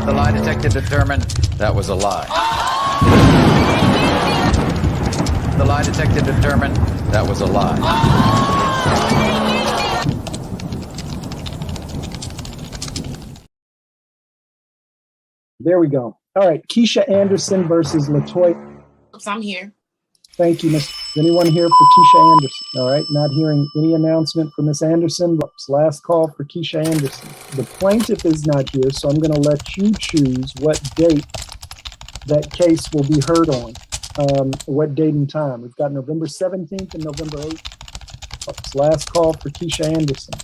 The lie detector determined that was a lie. The lie detector determined that was a lie. There we go. All right, Keisha Anderson versus LaToya. I'm here. Thank you, Miss. Is anyone here for Keisha Anderson? All right, not hearing any announcement for Miss Anderson. Last call for Keisha Anderson. The plaintiff is not here, so I'm going to let you choose what date that case will be heard on. What date and time? We've got November 17th and November 8th. Last call for Keisha Anderson.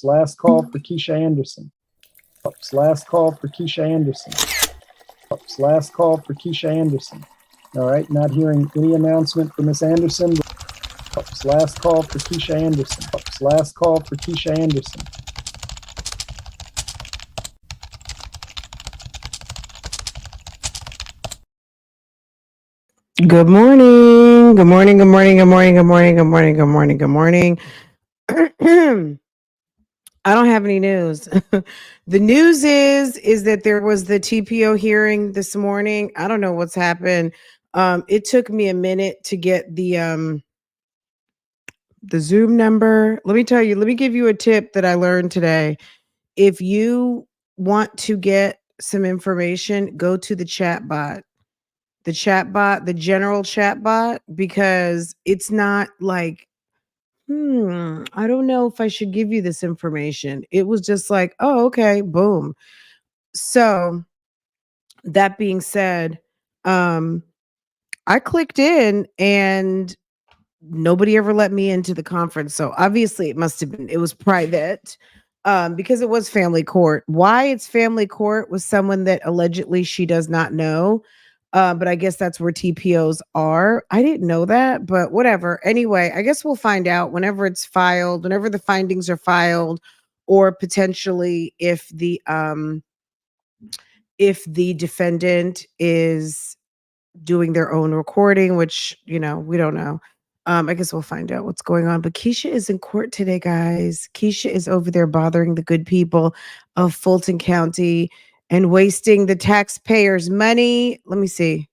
Last call for Keisha Anderson. Last call for Keisha Anderson. Last call for Keisha Anderson. All right, not hearing any announcement for Miss Anderson. Last call for Keisha Anderson. Last call for Keisha Anderson. Good morning. Good morning. Good morning. Good morning. Good morning. Good morning. Good morning. Good morning. I don't have any news. The news is that there was the TPO hearing this morning. I don't know what's happened. It took me a minute to get the Zoom number. Let me tell you, let me give you a tip that I learned today. If you want to get some information, go to the chat bot. The chat bot, the general chat bot, because it's not like, I don't know if I should give you this information. It was just like, oh, okay, boom. So that being said, I clicked in and nobody ever let me into the conference. So obviously it was private. Because it was family court. Why it's family court with someone that allegedly she does not know. But I guess that's where TPOs are. I didn't know that, but whatever. Anyway, I guess we'll find out whenever it's filed, whenever the findings are filed, or potentially if the defendant is doing their own recording, which, we don't know. I guess we'll find out what's going on. But Keisha is in court today, guys. Keisha is over there bothering the good people of Fulton County and wasting the taxpayers' money. Let me see.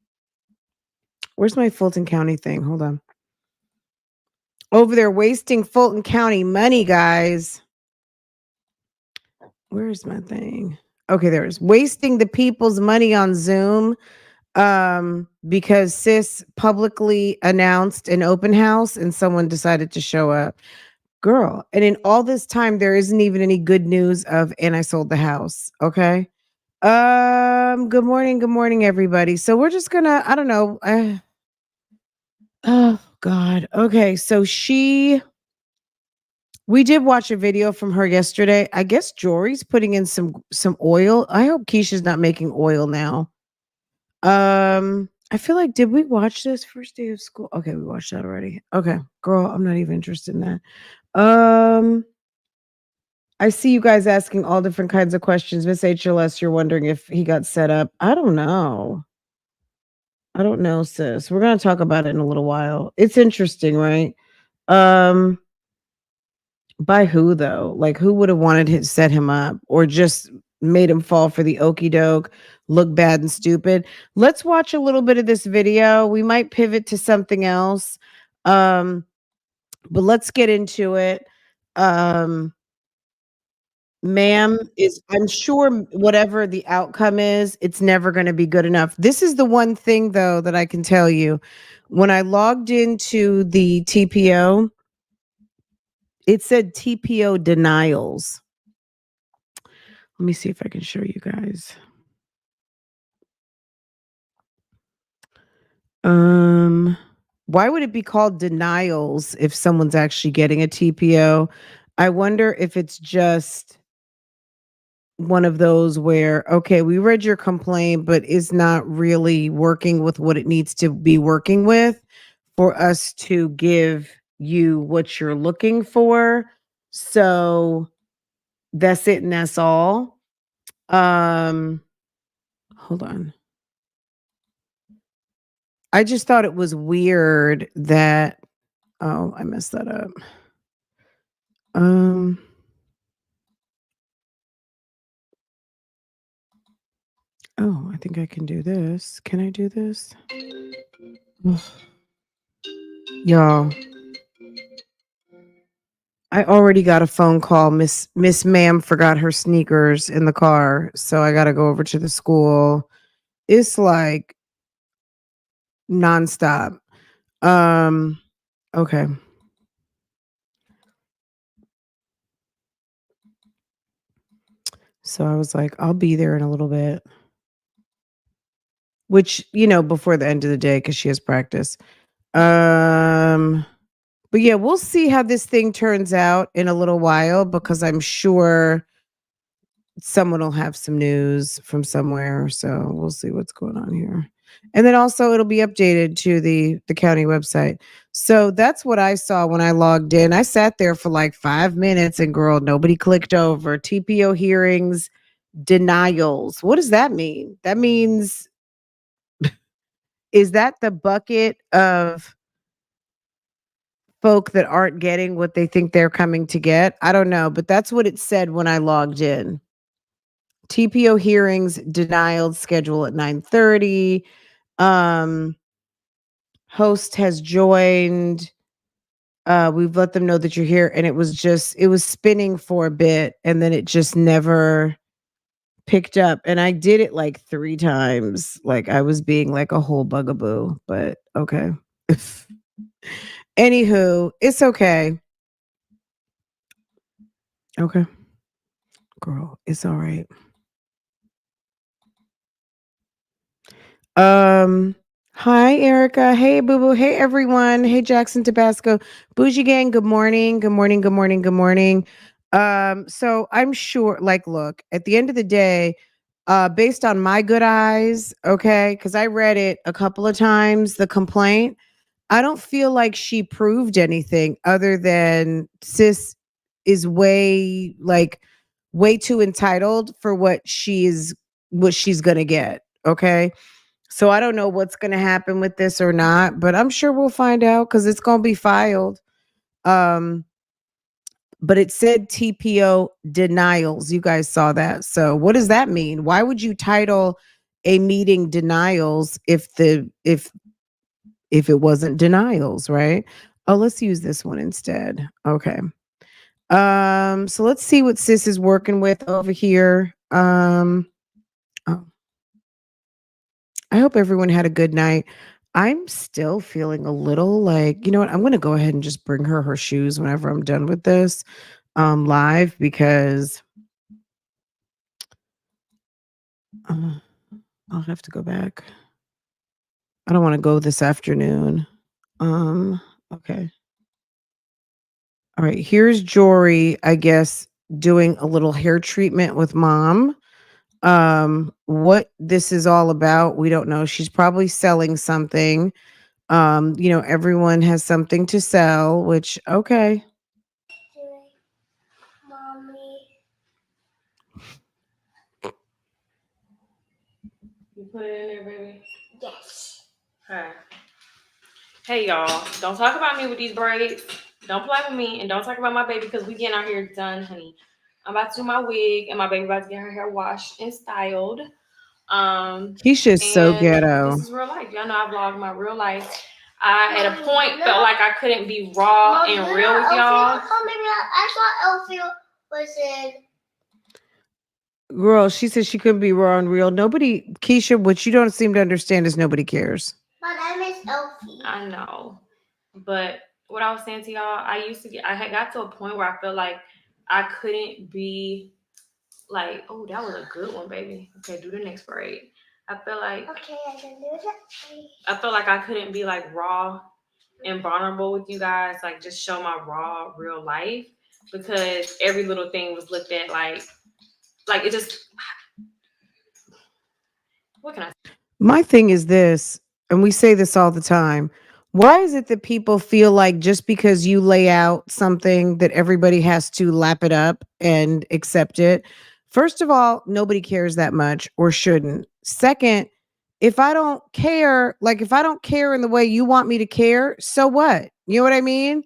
Where's my Fulton County thing? Hold on. Over there wasting Fulton County money, guys. Where's my thing? Okay, there it is. Wasting the people's money on Zoom. Because sis publicly announced an open house and someone decided to show up. Girl, and in all this time, there isn't even any good news of, and I sold the house. Okay. Good morning, everybody. So we're just gonna, I don't know. Oh God. Okay, so we did watch a video from her yesterday. I guess Jory's putting in some oil. I hope Keisha's not making oil now. I feel like, did we watch this first day of school? Okay, we watched that already. Okay, girl, I'm not even interested in that. I see you guys asking all different kinds of questions. Miss HLS, you're wondering if he got set up. I don't know. I don't know, sis. We're gonna talk about it in a little while. It's interesting, right? By who though? Like, who would have wanted to set him up or just made him fall for the okie doke, look bad and stupid? Let's watch a little bit of this video. We might pivot to something else. But let's get into it. Ma'am, I'm sure whatever the outcome is, it's never going to be good enough. This is the one thing though that I can tell you. When I logged into the TPO, it said TPO denials. Let me see if I can show you guys. Why would it be called denials if someone's actually getting a TPO? I wonder if it's just one of those where, okay, we read your complaint, but it's not really working with what it needs to be working with for us to give you what you're looking for. So that's it and that's all. Hold on. I just thought it was weird that, oh, I messed that up. Oh, I think I can do this. Can I do this? Ugh. Y'all, I already got a phone call. Miss Ma'am forgot her sneakers in the car, so I got to go over to the school. It's like nonstop. Okay. So I was like, I'll be there in a little bit, which, before the end of the day, because she has practice. But yeah, we'll see how this thing turns out in a little while, because I'm sure someone will have some news from somewhere. So we'll see what's going on here. And then also it'll be updated to the county website. So that's what I saw when I logged in. I sat there for like 5 minutes and girl, nobody clicked over. TPO hearings, denials. What does that mean? That means, is that the bucket of folk that aren't getting what they think they're coming to get? I don't know, but that's what it said when I logged in. TPO hearings denied, schedule at 9:30. Um, Host has joined. We've let them know that you're here, and it was spinning for a bit, and then it just never picked up. And I did it like 3 times. Like I was being like a whole bugaboo, but okay. Anywho, it's okay. Okay. Girl, it's all right. Hi, Erica. Hey, Boo Boo. Hey, everyone. Hey, Jackson Tabasco. Bougie Gang, good morning. Good morning. Good morning. Good morning. So I'm sure, like, look, at the end of the day, based on my good eyes, okay, because I read it a couple of times, the complaint, I don't feel like she proved anything other than sis is way too entitled for what she's gonna get. Okay. So I don't know what's going to happen with this or not, but I'm sure we'll find out because it's going to be filed. Um, but it said TPO denials. You guys saw that. So what does that mean? Why would you title a meeting denials if it wasn't denials, right? Oh, let's use this one instead. Okay. So let's see what sis is working with over here. Oh, I hope everyone had a good night. I'm still feeling a little like, you know what? I'm going to go ahead and just bring her shoes whenever I'm done with this live, because uh, I'll have to go back. I don't want to go this afternoon. Okay. All right. Here's Jory, I guess, doing a little hair treatment with mom. What this is all about, we don't know. She's probably selling something. Everyone has something to sell, which okay. Mommy. You put it in there, baby? Yes. Okay. Hey, y'all. Don't talk about me with these braids. Don't play with me, and don't talk about my baby, because we getting our hair done, honey. I'm about to do my wig, and my baby about to get her hair washed and styled. Keisha is so And ghetto. this is real life. Y'all know I vlog my real life. I, at a point, felt like I couldn't be raw and real with y'all. I thought Elfie was in. Girl, she said she couldn't be raw and real. Nobody, Keisha, what you don't seem to understand is nobody cares. My name is Elfie. I know. But what I was saying to y'all, I had got to a point where I felt like I couldn't be like, oh, that was a good one, baby. Okay, do the next braid. I feel like Okay, I can do that. I felt like I couldn't be like raw and vulnerable with you guys, like just show my raw real life, because every little thing was looked at like it just, what can I say? My thing is this, and we say this all the time. Why is it that people feel like just because you lay out something that everybody has to lap it up and accept it? First of all, nobody cares that much or shouldn't. Second, if I don't care, like if I don't care in the way you want me to care, so what? You know what I mean?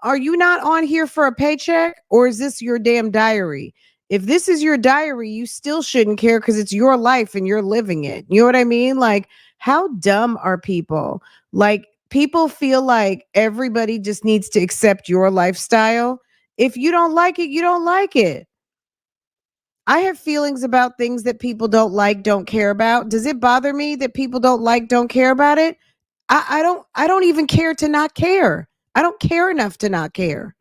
Are you not on here for a paycheck, or is this your damn diary? If this is your diary, you still shouldn't care because it's your life and you're living it. You know what I mean? Like, how dumb are people? Like, people feel like everybody just needs to accept your lifestyle. If you don't like it, you don't like it. I have feelings about things that people don't like, don't care about. Does it bother me that people don't like, don't care about it? I don't even care to not care. I don't care enough to not care.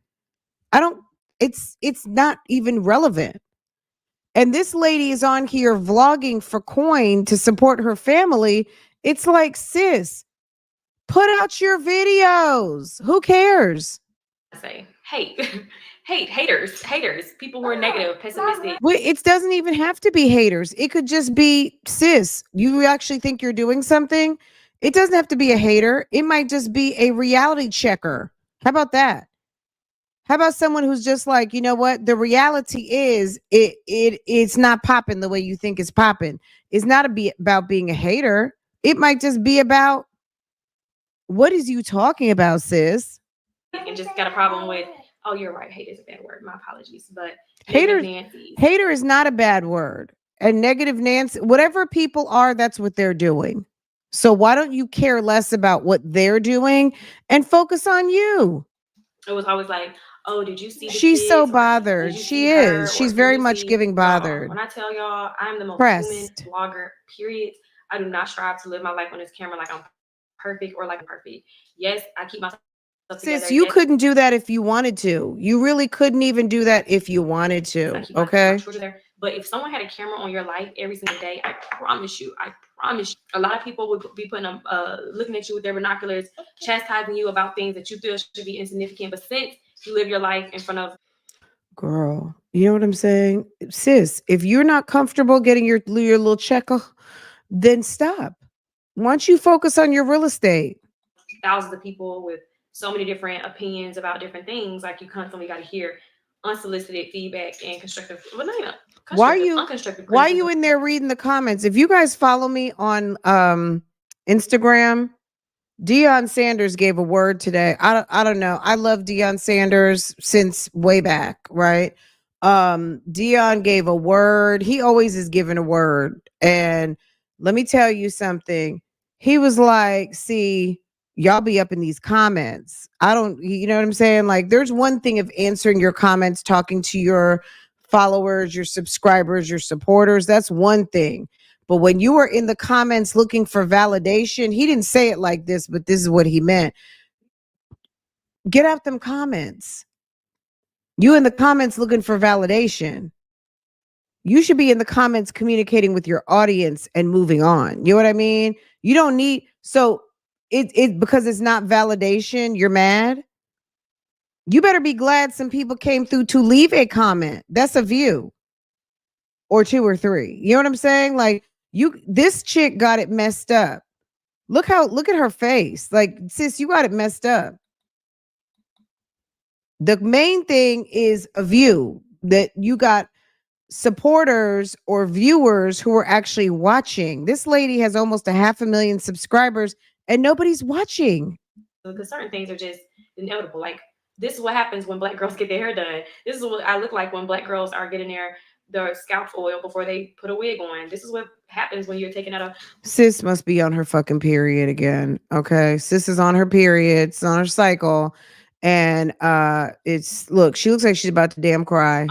I don't it's not even relevant. And this lady is on here vlogging for coin to support her family. It's like, sis, put out your videos. Who cares? Say hate, haters, people who are negative, pessimistic. Well, it doesn't even have to be haters. It could just be, sis, you actually think you're doing something. It doesn't have to be a hater. It might just be a reality checker. How about that? How about someone who's just like, you know what? The reality is it's not popping the way you think it's popping. It's not about being a hater. It might just be about, what is you talking about, sis? And just got a problem with, oh, you're right, hate is a bad word. My apologies. But Hater, Nancy. hater is not a bad word. And negative Nancy, whatever people are, that's what they're doing. So why don't you care less about what they're doing and focus on you? It was always like, oh, did you see the She's kids? so Or bothered. did you She see her? is. Or She's did very you much see- giving Y'all, bothered. when I tell y'all I'm the most Pressed. human blogger, period. I do not strive to live my life on this camera like I'm perfect or like I'm perfect. Yes, I keep myself together. Sis, you Yes, couldn't do that if you wanted to. You really couldn't even do that if you wanted I to. keep my Okay. children there. But if someone had a camera on your life every single day, I promise you, a lot of people would be putting looking at you with their binoculars, chastising you about things that you feel should be insignificant. But since you live your life in front of Girl, you know what I'm saying? Sis, if you're not comfortable getting your little checker, then stop. Why don't you focus on your real estate? thousands of people with so many different opinions about different things, like you constantly got to hear unsolicited feedback and constructive, well, not even Why are constructive, you unconstructive why are criticism. you in there reading the comments? If you guys follow me on Instagram, Deion Sanders gave a word today. I don't know. I love Deion Sanders since way back, right? Deion gave a word. He always is giving a word. And let me tell you something. He was like, see, y'all be up in these comments. I don't, you know what I'm saying? Like, there's one thing of answering your comments, talking to your followers, your subscribers, your supporters. That's one thing. But when you were in the comments looking for validation, he didn't say it like this, but this is what he meant. Get out them comments. You in the comments looking for validation. You should be in the comments communicating with your audience and moving on. You know what I mean? You don't need, so it because it's not validation, you're mad. You better be glad some people came through to leave a comment. That's a view. Or two or three. You know what I'm saying? Like, this chick got it messed up. Look at her face. Like, sis, you got it messed up. The main thing is a view, that you got supporters or viewers who are actually watching. This lady has almost 500,000 subscribers and nobody's watching. Because certain things are just inevitable. Like, this is what happens when Black girls get their hair done. This is what I look like when Black girls are getting their scalp oil before they put a wig on. This is what happens when you're taking out a Sis must be on her fucking period again. Okay. Sis is on her period. It's on her cycle. And she looks like she's about to damn cry.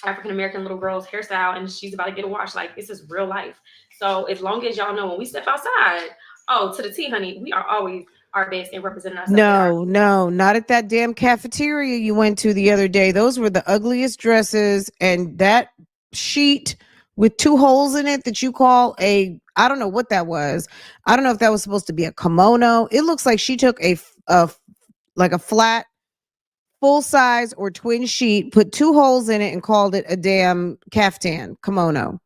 African American little girl's hairstyle, and she's about to get a wash. Like, this is real life. So as long as y'all know, when we step outside, oh, to the T, honey, we are always our best and representing ourselves. No, not at that damn cafeteria you went to the other day. Those were the ugliest dresses, and that sheet with 2 holes in it that you call I don't know what that was. I don't know if that was supposed to be a kimono. It looks like she took a flat full size or twin sheet, put 2 holes in it and called it a damn caftan kimono.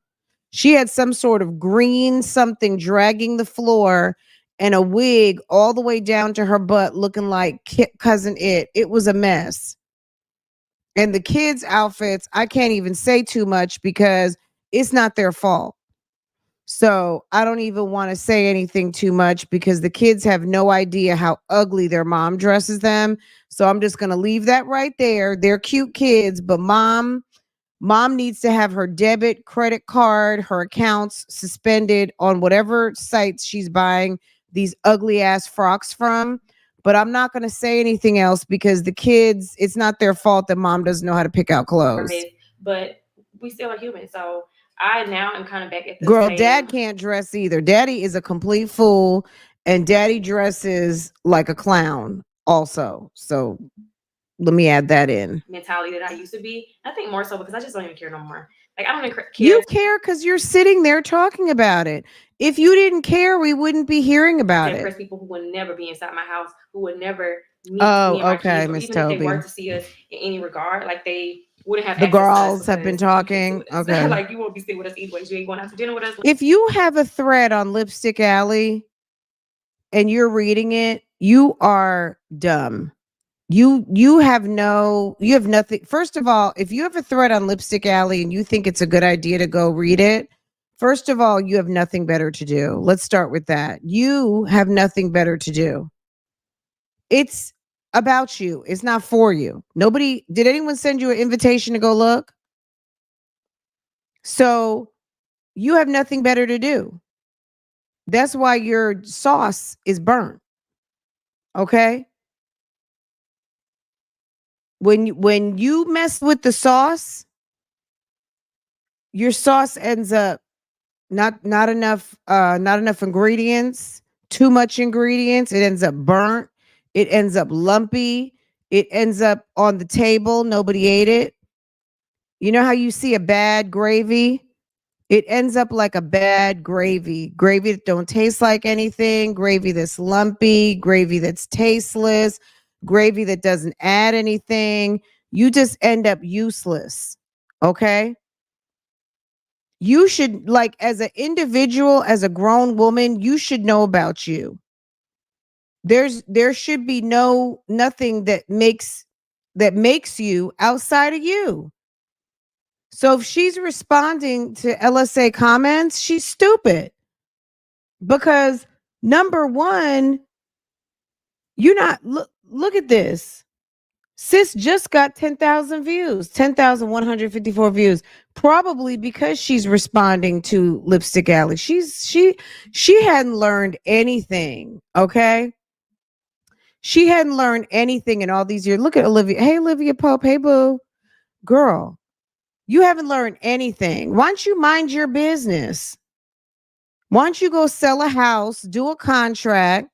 She had some sort of green something dragging the floor and a wig all the way down to her butt looking like cousin It. It was a mess. And the kids' outfits, I can't even say too much because it's not their fault. So I don't even want to say anything too much because the kids have no idea how ugly their mom dresses them. So I'm just going to leave that right there. They're cute kids, but mom Mom needs to have her debit, credit card, her accounts suspended on whatever sites she's buying these ugly ass frocks from. But I'm not going to say anything else because the kids, it's not their fault that mom doesn't know how to pick out clothes. But we still are human. So I now am kind of back at the Girl, same. dad can't dress either. Daddy is a complete fool and daddy dresses like a clown also. So let me add that in. Mentality that I used to be. I think more so because I just don't even care no more. Like I don't even care. You care because you're sitting there talking about it. If you didn't care, we wouldn't be hearing about to it. impress people who would never be inside my house, who would never meet Oh, me and my okay, kids, or Miss even if they Toby. were to see us in any regard, like they wouldn't have The access to us girls have been because you can't sit talking. with us. Okay. Like you won't be sitting with us either way. You ain't going out to dinner with us. If you have a thread on Lipstick Alley and you're reading it, you are dumb. You have nothing. First of all, if you have a thread on Lipstick Alley and you think it's a good idea to go read it, first of all, you have nothing better to do. Let's start with that. You have nothing better to do. It's about you. It's not for you. Did anyone send you an invitation to go look? So you have nothing better to do. That's why your sauce is burnt. Okay? When you mess with the sauce, your sauce ends up not enough ingredients, too much ingredients, it ends up burnt, it ends up lumpy, it ends up on the table, nobody ate it. You know how you see a bad gravy? It ends up like a bad gravy that don't taste like anything, gravy that's lumpy, gravy that's tasteless, gravy that doesn't add anything. You just end up useless. Okay? You should, like, as an individual, as a grown woman, you should know about you. There should be nothing that makes you outside of you. So if she's responding to LSA comments, she's stupid. Because number one, you're not look at this. Sis just got 10,000 views, 10,154 views, probably because she's responding to Lipstick Alley. She hadn't learned anything, okay? She hadn't learned anything in all these years. Look at Olivia. Hey, Olivia Pope. Hey, boo. Girl, you haven't learned anything. Why don't you mind your business? Why don't you go sell a house, do a contract,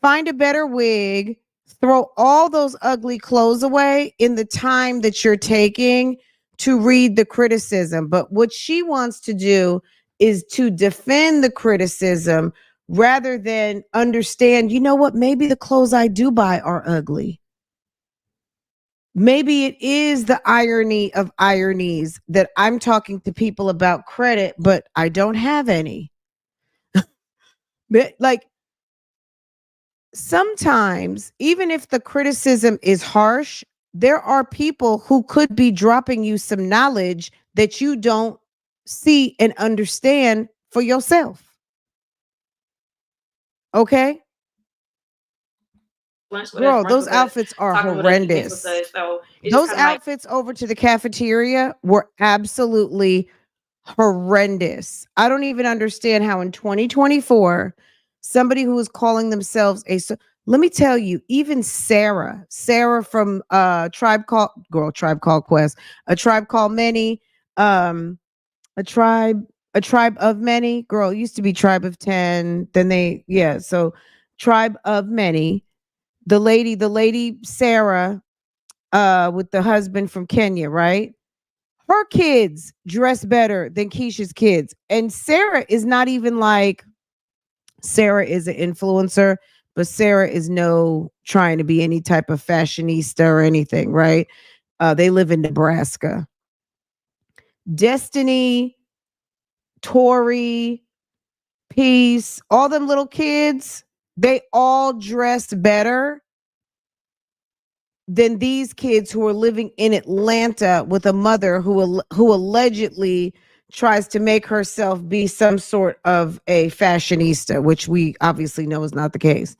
find a better wig, throw all those ugly clothes away in the time that you're taking to read the criticism. But what she wants to do is to defend the criticism rather than understand, you know what, maybe the clothes I do buy are ugly. Maybe it is the irony of ironies that I'm talking to people about credit, but I don't have any. But like, sometimes, even if the criticism is harsh, there are people who could be dropping you some knowledge that you don't see and understand for yourself. Okay? Girl, those outfits are horrendous. Those outfits over to the cafeteria were absolutely horrendous. I don't even understand how in 2024, somebody who is calling themselves let me tell you, even Sarah from Tribe Called Quest, a Tribe Called Many, a tribe of many. Girl, it used to be Tribe of 10. Then so Tribe of Many. The lady Sarah, with the husband from Kenya, right? Her kids dress better than Keisha's kids. And Sarah is not even like, Sarah is an influencer, but Sarah is trying to be any type of fashionista or anything, right? They live in Nebraska. Destiny, Tori, Peace, all them little kids, they all dress better than these kids who are living in Atlanta with a mother who allegedly tries to make herself be some sort of a fashionista, which we obviously know is not the case.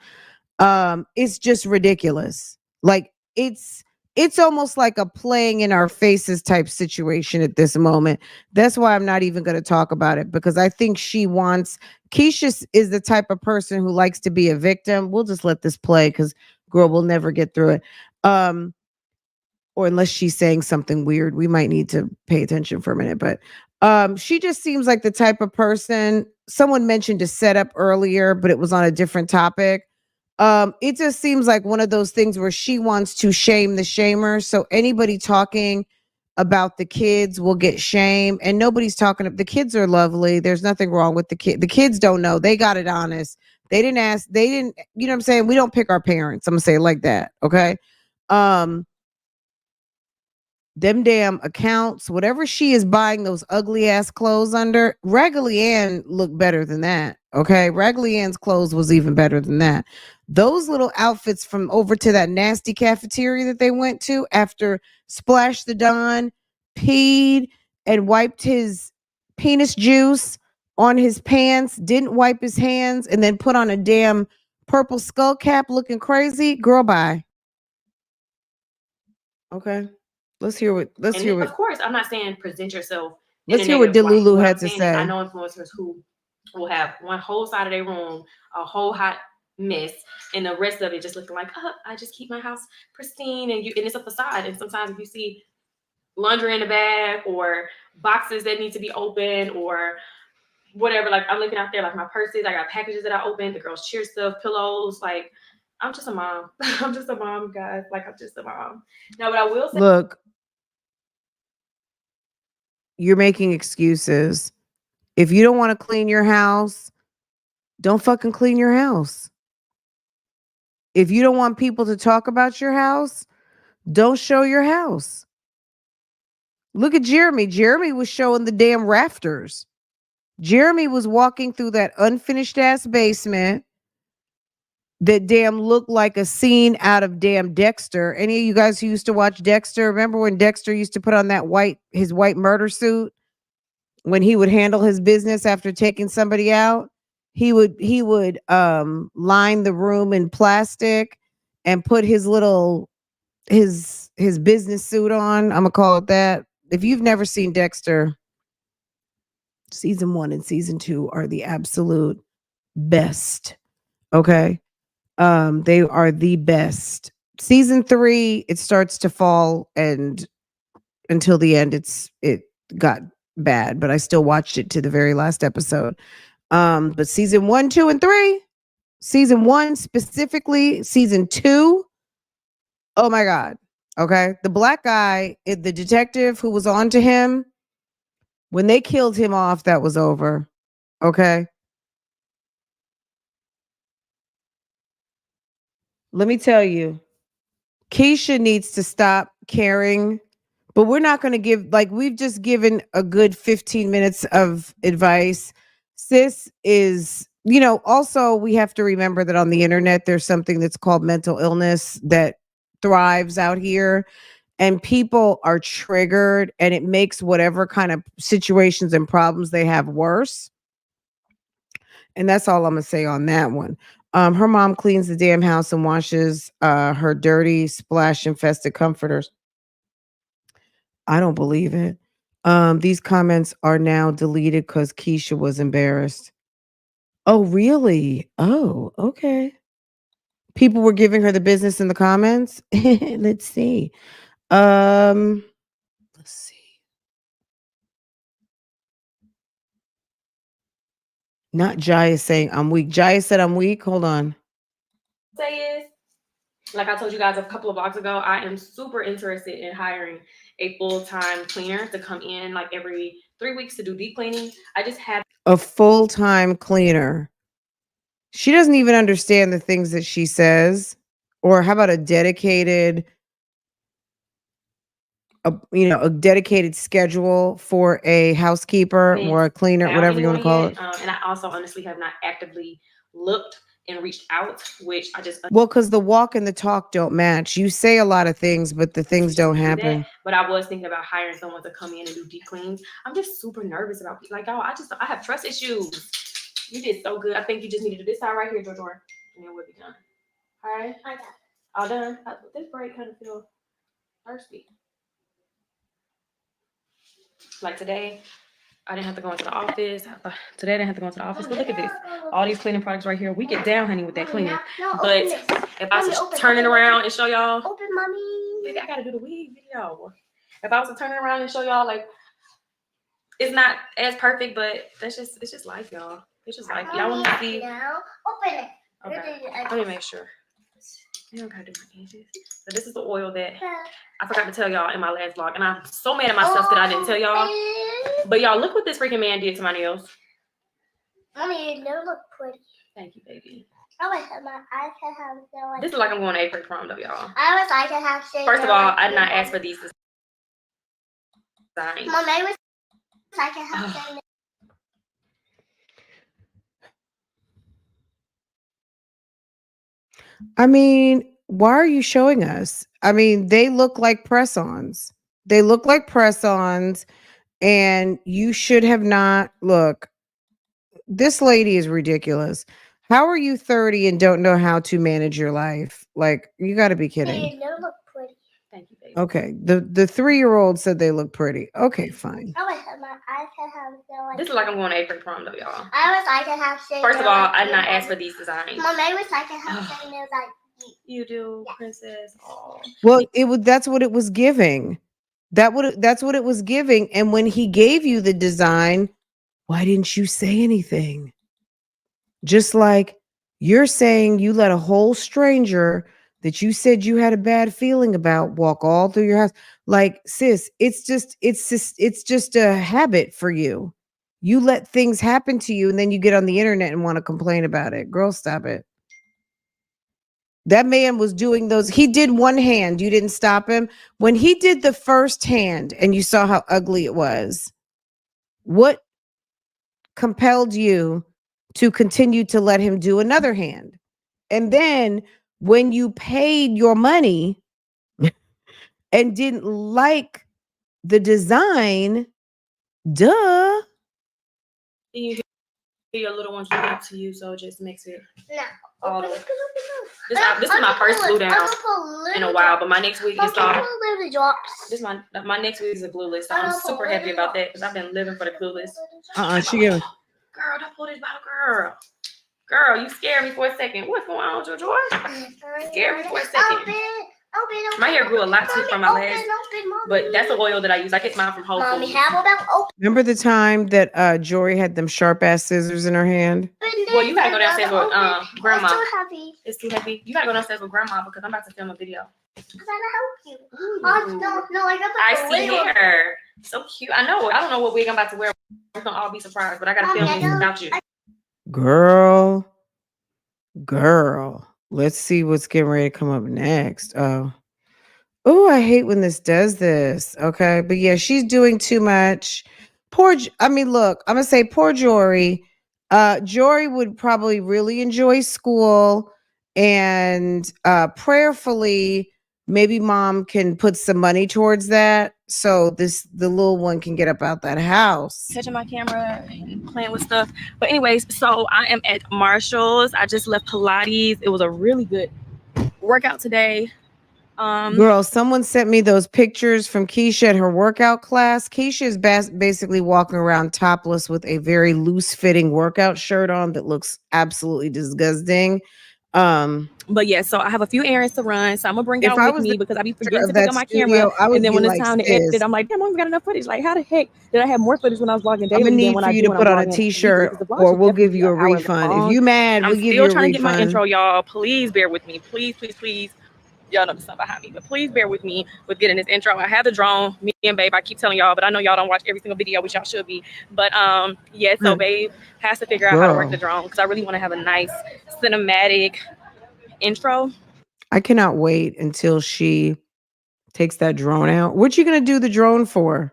It's just ridiculous. Like, it's it's almost like a playing in our faces type situation at this moment. That's why I'm not even going to talk about it, because I think Keisha is the type of person who likes to be a victim. We'll just let this play because girl, we'll never get through it. Or unless she's saying something weird, we might need to pay attention for a minute. But she just seems like the type of person. Someone mentioned a setup earlier, but it was on a different topic. It just seems like one of those things where she wants to shame the shamer. So anybody talking about the kids will get shamed, and nobody's talking. The kids are lovely. There's nothing wrong with the kid. The kids don't know. They got it honest. They didn't ask. They didn't. You know what I'm saying? We don't pick our parents. I'm gonna say it like that. Okay. Um, them damn accounts, whatever she is buying those ugly ass clothes under, Raggedy Ann looked better than that. Okay. Raggedy Ann's clothes was even better than that. Those little outfits from over to that nasty cafeteria that they went to after Splash the Don peed and wiped his penis juice on his pants, didn't wipe his hands, and then put on a damn purple skull cap looking crazy. Girl, bye. Okay. Let's hear what. Of course, I'm not saying present yourself. Let's hear what Delulu had to say. I know influencers who will have one whole side of their room a whole hot mess, and the rest of it just looking like, oh, I just keep my house pristine, and it's a facade. And sometimes if you see laundry in the bag or boxes that need to be opened or whatever, like I'm looking out there, like my purses, I got packages that I opened, the girls' cheer stuff, pillows, like I'm just a mom. I'm just a mom, guys. Like I'm just a mom. Now, what I will say, look, you're making excuses. If you don't want to clean your house, don't fucking clean your house. If you don't want people to talk about your house, don't show your house. Look at Jeremy. Jeremy was showing the damn rafters. Jeremy was walking through that unfinished ass basement that damn looked like a scene out of damn Dexter. Any of you guys who used to watch Dexter, remember when Dexter used to put on his white murder suit when he would handle his business after taking somebody out? He would line the room in plastic and put his business suit on. I'm gonna call it that. If you've never seen Dexter, season 1 and season 2 are the absolute best. Okay. They are the best. Season 3, it starts to fall, and until the end, it got bad, but I still watched it to the very last episode. But season 1, 2, and 3, season 1 specifically, season 2, oh my God. Okay. The black guy, the detective who was on to him, when they killed him off, that was over. Okay. Let me tell you, Keisha needs to stop caring, but we're not going to give, like, we've just given a good 15 minutes of advice. Sis is, also we have to remember that on the internet, there's something that's called mental illness that thrives out here, and people are triggered, and it makes whatever kind of situations and problems they have worse. And that's all I'm gonna say on that one. Her mom cleans the damn house and washes her dirty, splash infested comforters. I don't believe it. These comments are now deleted because Keisha was embarrassed. Oh, really? Oh, okay. People were giving her the business in the comments. Let's see. Let's see. Not Jaya saying I'm weak. Jaya said I'm weak. Hold on. say is, like I told you guys a couple of vlogs ago, I am super interested in hiring a full-time cleaner to come in like every 3 weeks to do deep cleaning. I just have a full-time cleaner. She doesn't even understand the things that she says. Or how about a dedicated schedule for a housekeeper or a cleaner, whatever you want to call it. And I also honestly have not actively looked and reached out, which I just well, because the walk and the talk don't match. You say a lot of things, but the things don't happen. But I was thinking about hiring someone to come in and do deep cleans. I'm just super nervous about people. Like, I have trust issues. You did so good. I think you just need to do this side right here, Georgia, and then we'll be done. All right, I got it. All done. This braid kind of feel thirsty. Like today, I didn't have to go into the office. Today I didn't have to go into the office. But look at this. All these cleaning products right here. We get down, honey, with that cleaning. But if I was to turn it around and show y'all, Open, mommy. maybe I gotta do the wig video. If I was to turn it around and show y'all, like, it's not as perfect, but it's just life, y'all. It's just life. Y'all want to see? Now, open it. Okay. Let me make sure. You don't gotta do my edges. But this is the oil that I forgot to tell y'all in my last vlog, and I'm so mad at myself that I didn't tell y'all. But y'all, look what this freaking man did to my nails. Mommy, they look pretty. Thank you, baby. I wish I could have no like. This is like I'm going to 8th grade prom, though, y'all. I wish I could have. First of all, I did not ask for these designs. Mom, I wish I could have. I mean, why are you showing us? I mean, they look like press-ons. They look like press-ons, and you should have not. Look, this lady is ridiculous. How are you 30 and don't know how to manage your life? Like, you got to be kidding. They look pretty. Thank you, baby. Okay, the 3-year-old said they look pretty. Okay, fine. I wish I could have no like. This is like I'm going to 8th grade prom, though, y'all. I wish I could have. First of all, I did not ask for these designs. Mom, I wish I could have nails like you. You do, princess. Oh. Well, that's what it was giving. That's what it was giving. And when he gave you the design, why didn't you say anything? Just like you're saying you let a whole stranger that you said you had a bad feeling about walk all through your house. Like, sis, it's just a habit for you. You let things happen to you and then you get on the internet and want to complain about it. Girl, stop it. That man was doing those. He did one hand. You didn't stop him. When he did the first hand and you saw how ugly it was, what compelled you to continue to let him do another hand? And then when you paid your money and didn't like the design, duh. You hear your little ones read to you, so just mix it. No. All the Open, way. open. This is my first glue down in a while, but my next week is This my next week is a glue list. So I'm super happy about that because I've been living for the glue list. She gave Girl, don't pull this bottle, girl. Girl, you scared me for a second. What's going on, JoJo? Scared me for a second. My hair grew a lot too from my last, but that's the oil that I use. I get mine from Whole Mommy, Foods. how about open? Remember the time that Jory had them sharp ass scissors in her hand? Well, you gotta go downstairs with grandma. It's too heavy. It's too heavy. You gotta go downstairs with grandma because I'm about to film a video. I'm trying to help you. Oh, no, I got I see hair. So cute. I know. I don't know what wig I'm about to wear. We're gonna all be surprised, but I gotta film it without you. Girl. Let's see what's getting ready to come up next. Oh, I hate when this does this. Okay. But yeah, she's doing too much. Look, I'm gonna say poor Jory. Jory would probably really enjoy school, and prayerfully, maybe mom can put some money towards that so the little one can get up out that house. Touching my camera and playing with stuff. But anyways, so I am at Marshall's. I just left Pilates. It was a really good workout today. Girl, someone sent me those pictures from Keisha at her workout class. Keisha is basically walking around topless with a very loose-fitting workout shirt on that looks absolutely disgusting. But yeah, so I have a few errands to run, so I'm gonna bring y'all with me because I be forgetting to that pick up my studio, camera, and then when it's time to edit it, I'm like, damn, I only got enough footage. Like, how the heck did I have more footage when I was vlogging daily? I'm gonna need than when for I you do to when put I'm on a vlogging t-shirt, weekly, 'cause the vlog or should we'll definitely give be you a an hour long. refund. If you mad, we'll give you a I'm still trying to get my refund. intro, y'all. Please bear with me. Please. Y'all know the stuff behind me, but please bear with me with getting this intro. I have the drone, me and Babe. I keep telling y'all, but I know y'all don't watch every single video, which y'all should be. But yeah, so Babe has to figure out how to work the drone because I really want to have a nice cinematic intro. I cannot wait until she takes that drone out. What you gonna do the drone for?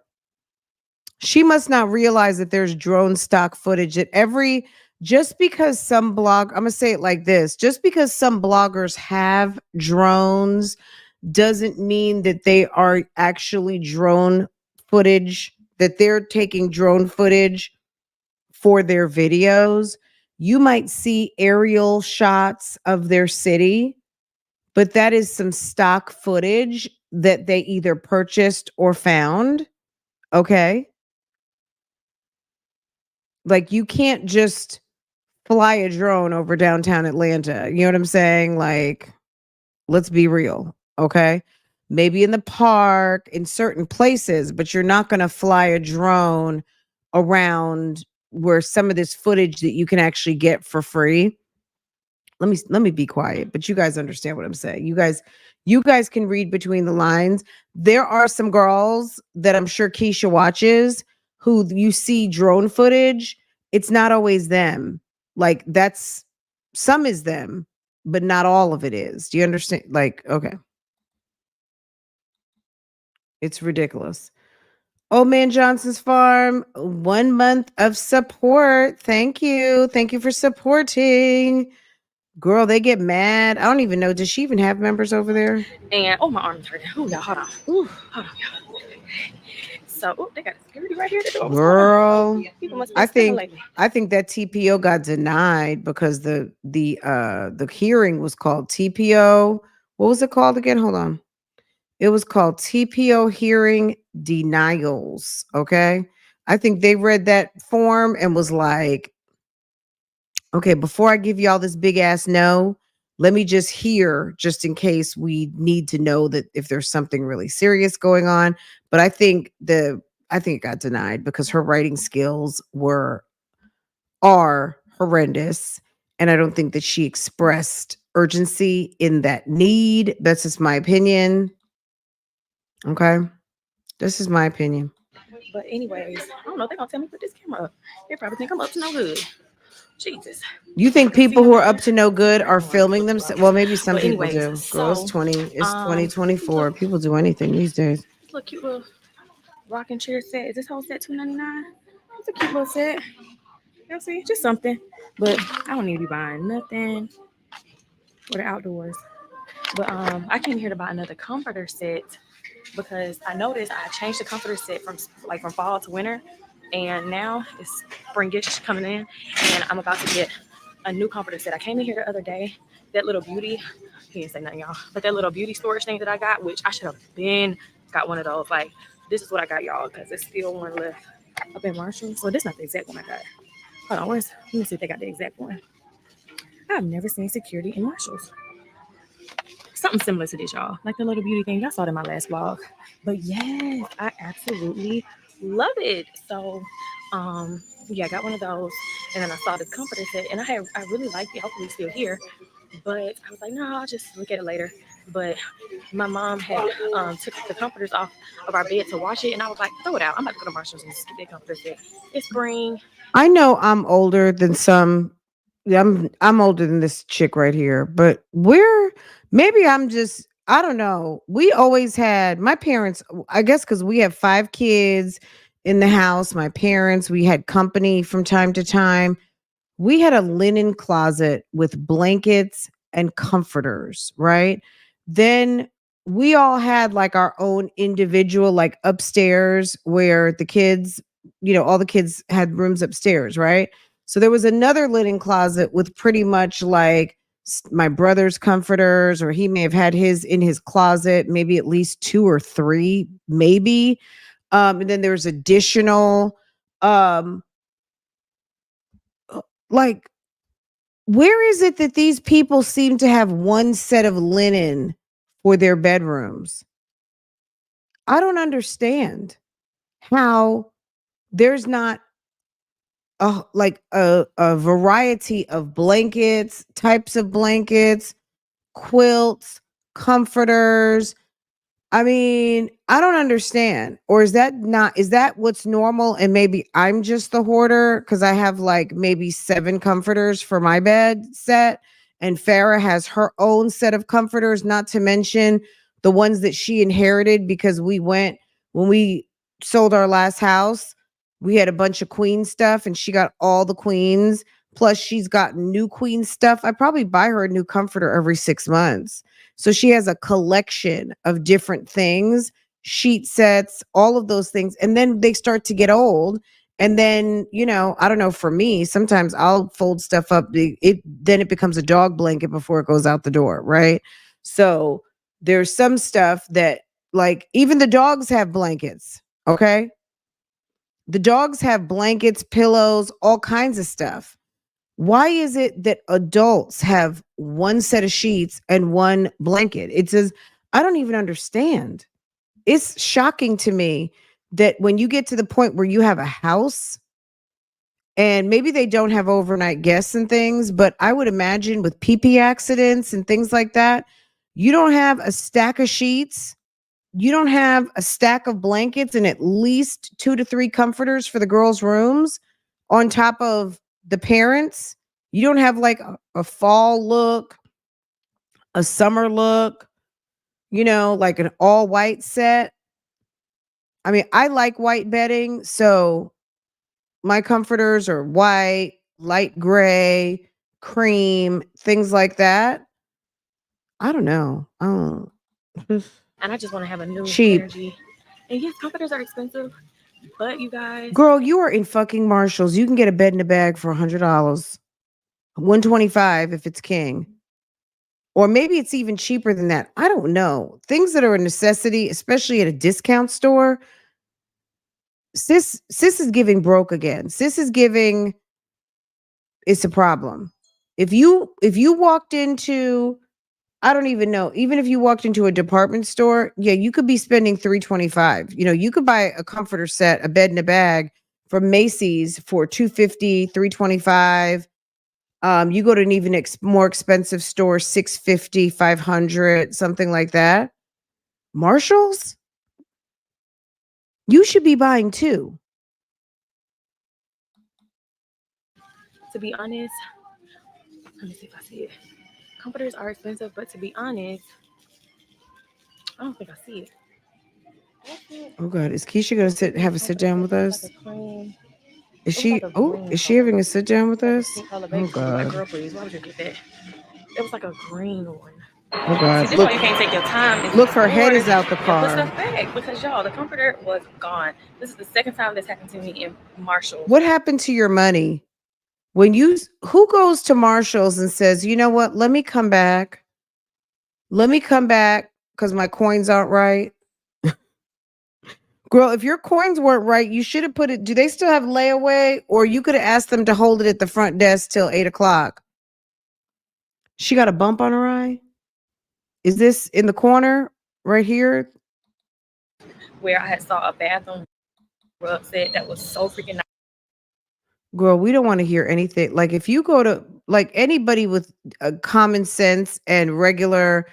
She must not realize that there's drone stock footage at just because some I'm gonna say it like this, just because some bloggers have drones doesn't mean that they are actually drone footage, that they're taking drone footage for their videos. You might see aerial shots of their city, but that is some stock footage that they either purchased or found. Okay. Like you can't just fly a drone over downtown Atlanta. You know what I'm saying? Like, let's be real. Okay. Maybe in the park, in certain places, but you're not going to fly a drone around where some of this footage that you can actually get for free. Let me be quiet, but you guys understand what I'm saying. You guys can read between the lines. There are some girls that I'm sure Keisha watches who you see drone footage. It's not always them. Like that's some is them, but not all of it is. Do you understand? Like, okay. It's ridiculous. Old Man Johnson's Farm, 1 month of support. Thank you. Thank you for supporting. Girl, they get mad. I don't even know. Does she even have members over there? And oh, my arm's hurting. Oh, y'all, hold on. Ooh, hold on, y'all. So, oh, they got security right here at the door. Girl, People must be I stealing think lately. I think that TPO got denied because the hearing was called TPO. What was it called again? Hold on. It was called TPO hearing denials. Okay. I think they read that form and was like, okay, before I give y'all this big ass no, let me just hear just in case we need to know that if there's something really serious going on. But I think it got denied because her writing skills are horrendous. And I don't think that she expressed urgency in that need. That's just my opinion. Okay. This is my opinion. But anyways, I don't know if they're gonna tell me to put this camera up. They probably think I'm up to no good. Jesus. You think people who are up to no good are filming themselves? Well, maybe some people do. Girl, it's 2024. People do anything these days. Look, cute little rocking chair set. Is this whole set $2.99? It's a cute little set. You'll see, just something. But I don't need to be buying nothing for the outdoors. But I came here to buy another comforter set because I noticed I changed the comforter set from fall to winter, and now it's springish coming in, and I'm about to get a new comforter set. I came in here the other day. That little beauty, he didn't say nothing, y'all, but that little beauty storage thing that I got, which I should have been got one of those. Like, this is what I got, y'all, because there's still one left up in Marshall's. Well, this is not the exact one I got. Hold on, let me see if they got the exact one. I've never seen security in Marshall's. Something similar to this, y'all. Like the little beauty thing. Y'all saw it in my last vlog. But yes, I absolutely love it. So, yeah, I got one of those. And then I saw this comforter set. And I really liked it. Hopefully it's still here. But I was like, no, I'll just look at it later. But my mom had took the comforters off of our bed to wash it. And I was like, throw it out. I'm about to go to Marshall's and get that comforter set. It's spring. I know I'm older than some. I'm older than this chick right here, but maybe I'm just, I don't know. We always had my parents, I guess, because we have 5 kids in the house. My parents, we had company from time to time. We had a linen closet with blankets and comforters, right? Then we all had like our own individual, like upstairs where the kids, all the kids had rooms upstairs, right? So there was another linen closet with pretty much like my brother's comforters, or he may have had his in his closet, maybe at least 2 or 3, maybe. And then there's additional, like, where is it that these people seem to have one set of linen for their bedrooms? I don't understand how there's not a variety of blankets, types of blankets, quilts, comforters. I mean, I don't understand. Or is that what's normal? And maybe I'm just the hoarder because I have like maybe 7 comforters for my bed set. And Farah has her own set of comforters, not to mention the ones that she inherited because when we sold our last house, we had a bunch of queen stuff and she got all the queens. Plus she's got new queen stuff. I probably buy her a new comforter every 6 months. So she has a collection of different things, sheet sets, all of those things. And then they start to get old. And then, I don't know, for me, sometimes I'll fold stuff up. Then it becomes a dog blanket before it goes out the door, right? So there's some stuff that like even the dogs have blankets. Okay. The dogs have blankets, pillows, all kinds of stuff. Why is it that adults have one set of sheets and one blanket? It says, I don't even understand. It's shocking to me that when you get to the point where you have a house and maybe they don't have overnight guests and things, but I would imagine with pee-pee accidents and things like that, you don't have a stack of sheets. You don't have a stack of blankets and at least 2 to 3 comforters for the girls' rooms on top of the parents. You don't have like a fall look, a summer look, like an all white set. I mean, I like white bedding, so my comforters are white, light gray, cream, things like that. I don't know. And I just want to have a new cheap energy. And yes, comforters are expensive, but you guys, girl, you are in fucking Marshalls. You can get a bed in a bag for $100, $125 if it's king, or maybe it's even cheaper than that. I don't know. Things that are a necessity, especially at a discount store. Sis is giving broke again. Sis is giving. It's a problem. If you walked into, I don't even know, even if you walked into a department store, yeah, you could be spending $325. You could buy a comforter set, a bed in a bag from Macy's for $250, $325. You go to an even more expensive store, $650, $500, something like that. Marshalls, you should be buying too. to be honest, let me see if I see it. Comforters are expensive, but to be honest, I don't think I see it. Oh God, is Keisha gonna have a sit down with us? Like a cream. Is It was she? like a Oh, green is she color. having a sit down with Like a us? pink color, Oh baby. Like, God. girl, please, why would you get that? It was like a green one. Oh God. See, this is Look, why you can't take your time. look, her head is out the And put car. stuff back because y'all, the comforter was gone. This is the second time this happened to me in Marshalls. What happened to your money? Who goes to Marshalls and says, you know what? Let me come back. Let me come back because my coins aren't right. Girl, if your coins weren't right, you should have put it. Do they still have layaway? Or you could have asked them to hold it at the front desk till 8:00. She got a bump on her eye. Is this in the corner right here? Where I had saw a bathroom rug set that was so freaking nice. Girl, we don't want to hear anything. Like if you go to like anybody with common sense and regular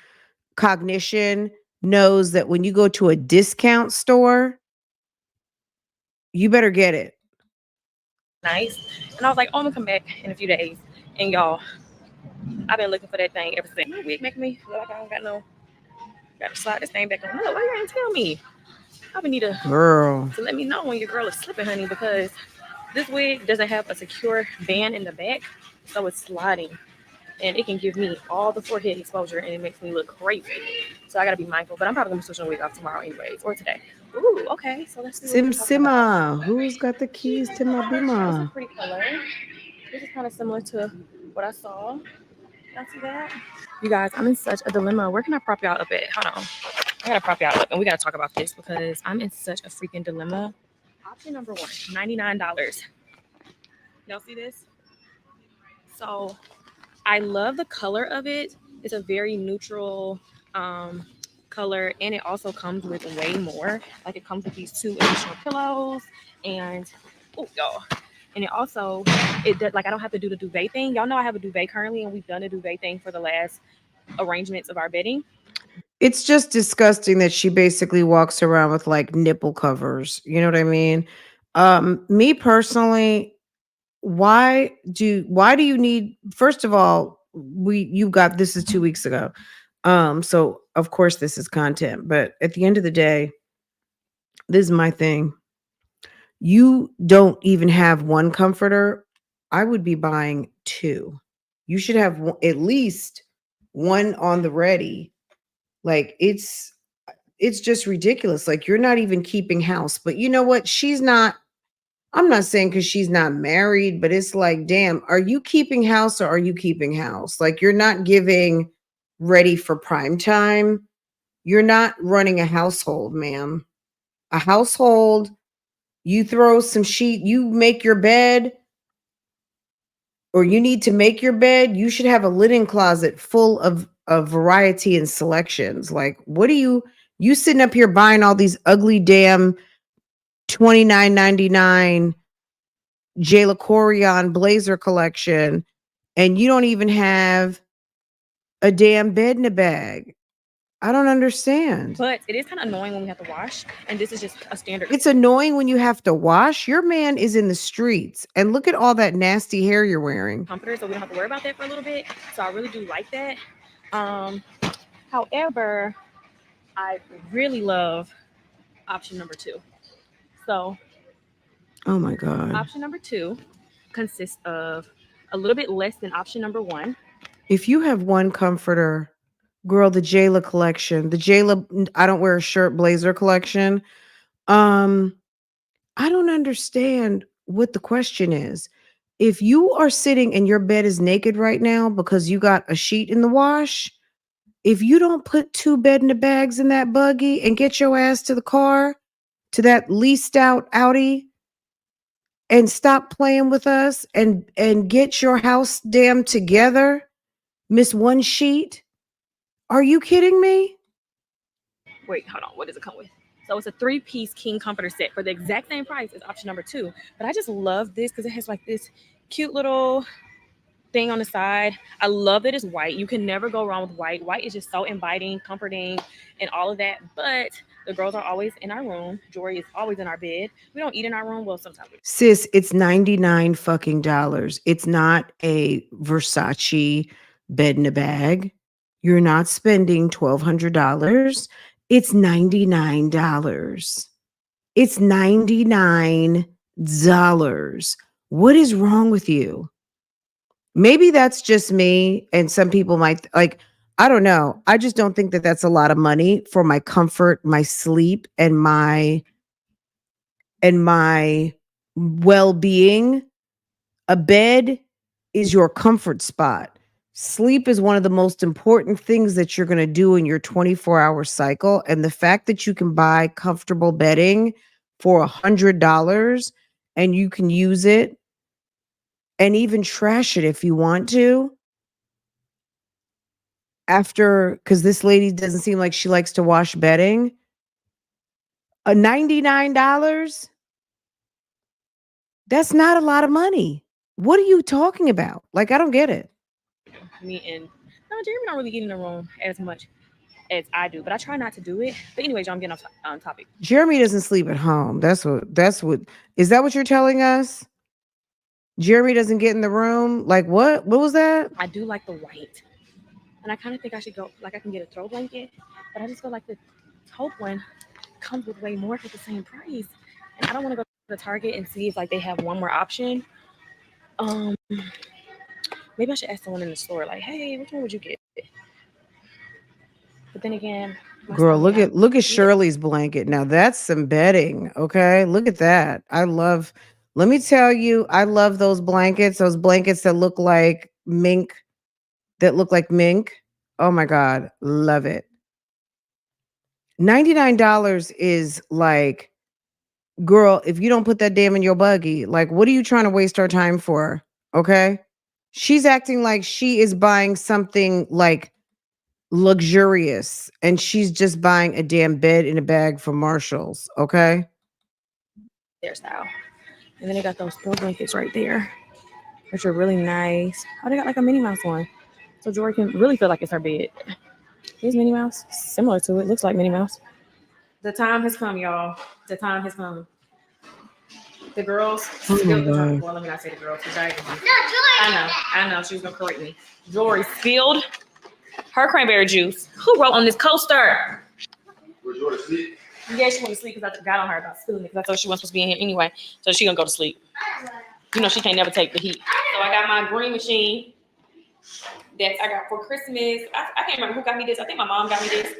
cognition knows that when you go to a discount store, you better get it. Nice. And I was like, oh, I'm gonna come back in a few days. And y'all, I've been looking for that thing ever since. My wig making me feel like I don't got to slide this thing back on. Look, why you ain't tell me? I would need to let me know when your girl is slipping, honey, because this wig doesn't have a secure band in the back, so it's sliding. And it can give me all the forehead exposure, and it makes me look crazy. So I gotta be mindful. But I'm probably gonna be switching the wig off tomorrow, anyways, or today. Ooh, okay. So let's see. Sima, who's got the keys to my This is bima? a pretty color. This is kind of similar to what I saw. Y'all see that? You guys, I'm in such a dilemma. Where can I prop y'all up at? Hold on. I gotta prop y'all up, and we gotta talk about this because I'm in such a freaking dilemma. Option number one, $99. Y'all see this? So I love the color of it. It's a very neutral color, and it also comes with way more. Like it comes with these 2 additional pillows, and y'all. And it also, like I don't have to do the duvet thing. Y'all know I have a duvet currently, and we've done a duvet thing for the last arrangements of our bedding. It's just disgusting that she basically walks around with like nipple covers. You know what I mean? Me personally, why do you need, first of all, this is 2 weeks ago. So of course this is content, but at the end of the day, this is my thing. You don't even have one comforter. I would be buying 2. You should have at least one on the ready. Like it's just ridiculous. Like you're not even keeping house. But you know what? I'm not saying because she's not married, but it's like, damn, are you keeping house or are you keeping house? Like you're not giving ready for prime time. You're not running a household, ma'am. A household, you throw some sheet, you make your bed, or you need to make your bed, you should have a linen closet full of variety and selections. Like, what are you sitting up here buying all these ugly damn $29.99 Jayla Corian blazer collection, and you don't even have a damn bed in a bag. I don't understand. But it is kind of annoying when we have to wash, and this is just a standard. It's annoying when you have to wash. Your man is in the streets, and look at all that nasty hair you're wearing. Comforter, so we don't have to worry about that for a little bit. So I really do like that. However, I really love option number 2. So, oh my God. Option number 2 consists of a little bit less than option number 1. If you have one comforter, girl, the Jayla collection, the Jayla I don't wear a shirt blazer collection. I don't understand what the question is. If you are sitting and your bed is naked right now because you got a sheet in the wash, if you don't put 2 bed in the bags in that buggy and get your ass to the car, to that leased out Audi, and stop playing with us and get your house damn together, Miss One Sheet, are you kidding me? Wait, hold on. What does it come with? So it's a 3-piece king comforter set for the exact same price as option number 2. But I just love this because it has like this cute little thing on the side. I love that it's white. You can never go wrong with white. White is just so inviting, comforting, and all of that. But the girls are always in our room. Jory is always in our bed. We don't eat in our room. Well, sometimes we do. Sis, it's $99 fucking dollars. It's not a Versace bed in a bag. You're not spending $1,200. It's $99. It's $99. What is wrong with you? Maybe that's just me, and some people might like, I don't know. I just don't think that that's a lot of money for my comfort, my sleep, and my well-being. A bed is your comfort spot. Sleep is one of the most important things that you're going to do in your 24-hour cycle. And the fact that you can buy comfortable bedding for $100 and you can use it and even trash it if you want to, because this lady doesn't seem like she likes to wash bedding, a $99, that's not a lot of money. What are you talking about? Like, I don't get it. Me and Jeremy don't really get in the room as much as I do, but I try not to do it. But anyway, John, I'm getting on topic. Jeremy doesn't sleep at home. That's what is that what you're telling us? Jeremy doesn't get in the room? Like what? What was that? I do like the white. And I kind of think I should go, like I can get a throw blanket, but I just feel like the taupe one comes with way more for the same price. And I don't want to go to the Target and see if like they have one more option. Maybe I should ask someone in the store, like, hey, which one would you get? But then again, girl, look at Shirley's blanket. Now that's some bedding. Okay. Look at that. Let me tell you, I love those blankets that look like mink. Oh my God. Love it. $99 is like, girl, if you don't put that damn in your buggy, like, what are you trying to waste our time for? Okay. She's acting like she is buying something like luxurious and she's just buying a damn bed in a bag from Marshall's. Okay. Their style. And then they got those throw blankets right there, which are really nice. Oh, they got like a Minnie Mouse one. So Jory can really feel like it's her bed. Here's Minnie Mouse. Similar to it. Looks like Minnie Mouse. The time has come, y'all. The time has come. The girls spilled the drink. Well, let me not say the girls. I know. She was going to correct me. Jory spilled her cranberry juice. Who wrote on this coaster? Where's Jory sleep? Yeah, she went to sleep because I got on her about spilling it because I thought she wasn't supposed to be in here anyway. So she going to go to sleep. You know, she can't never take the heat. So I got my green machine that I got for Christmas. I can't remember who got me this. I think my mom got me this.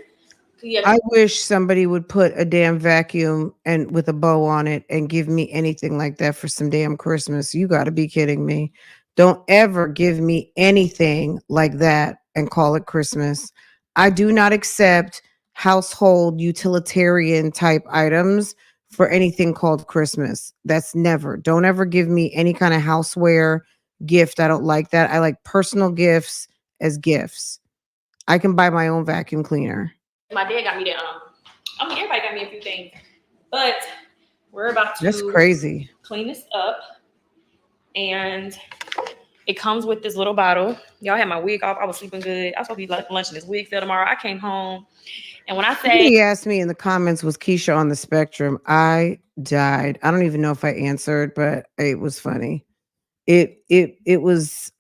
Yeah. I wish somebody would put a damn vacuum and with a bow on it and give me anything like that for some damn Christmas. You got to be kidding me. Don't ever give me anything like that and call it Christmas. I do not accept household utilitarian type items for anything called Christmas. That's never. Don't ever give me any kind of houseware gift. I don't like that. I like personal gifts as gifts. I can buy my own vacuum cleaner. My dad got me that. I mean, everybody got me a few things, but we're about to That's crazy. clean this up, and it comes with this little bottle. Y'all had my wig off. I was sleeping good. I was supposed to be lunching this wig fell tomorrow. I came home, and when I say He asked me in the comments, was Keisha on the spectrum? I died. I don't even know if I answered, but it was funny. It was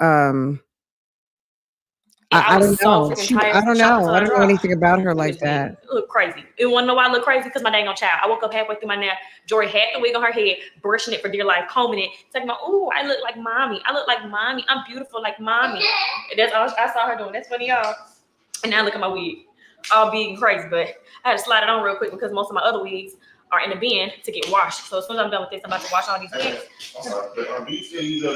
I was don't so know. freaking tired. I don't Shout out know. to I the don't know drop. anything about her Look like at me. that. It looked crazy. It wanna know why I look crazy? Because my dang on child. I woke up halfway through my nap. Jory had the wig on her head, brushing it for dear life, combing it, talking about, "Oh, I look like mommy. I look like mommy. I'm beautiful like mommy." And that's all I saw her doing. That's funny, y'all. And now look at my wig, all big and crazy. But I had to slide it on real quick because most of my other wigs are in the bin to get washed. So as soon as I'm done with this, I'm about to wash all these wigs. Do you still use the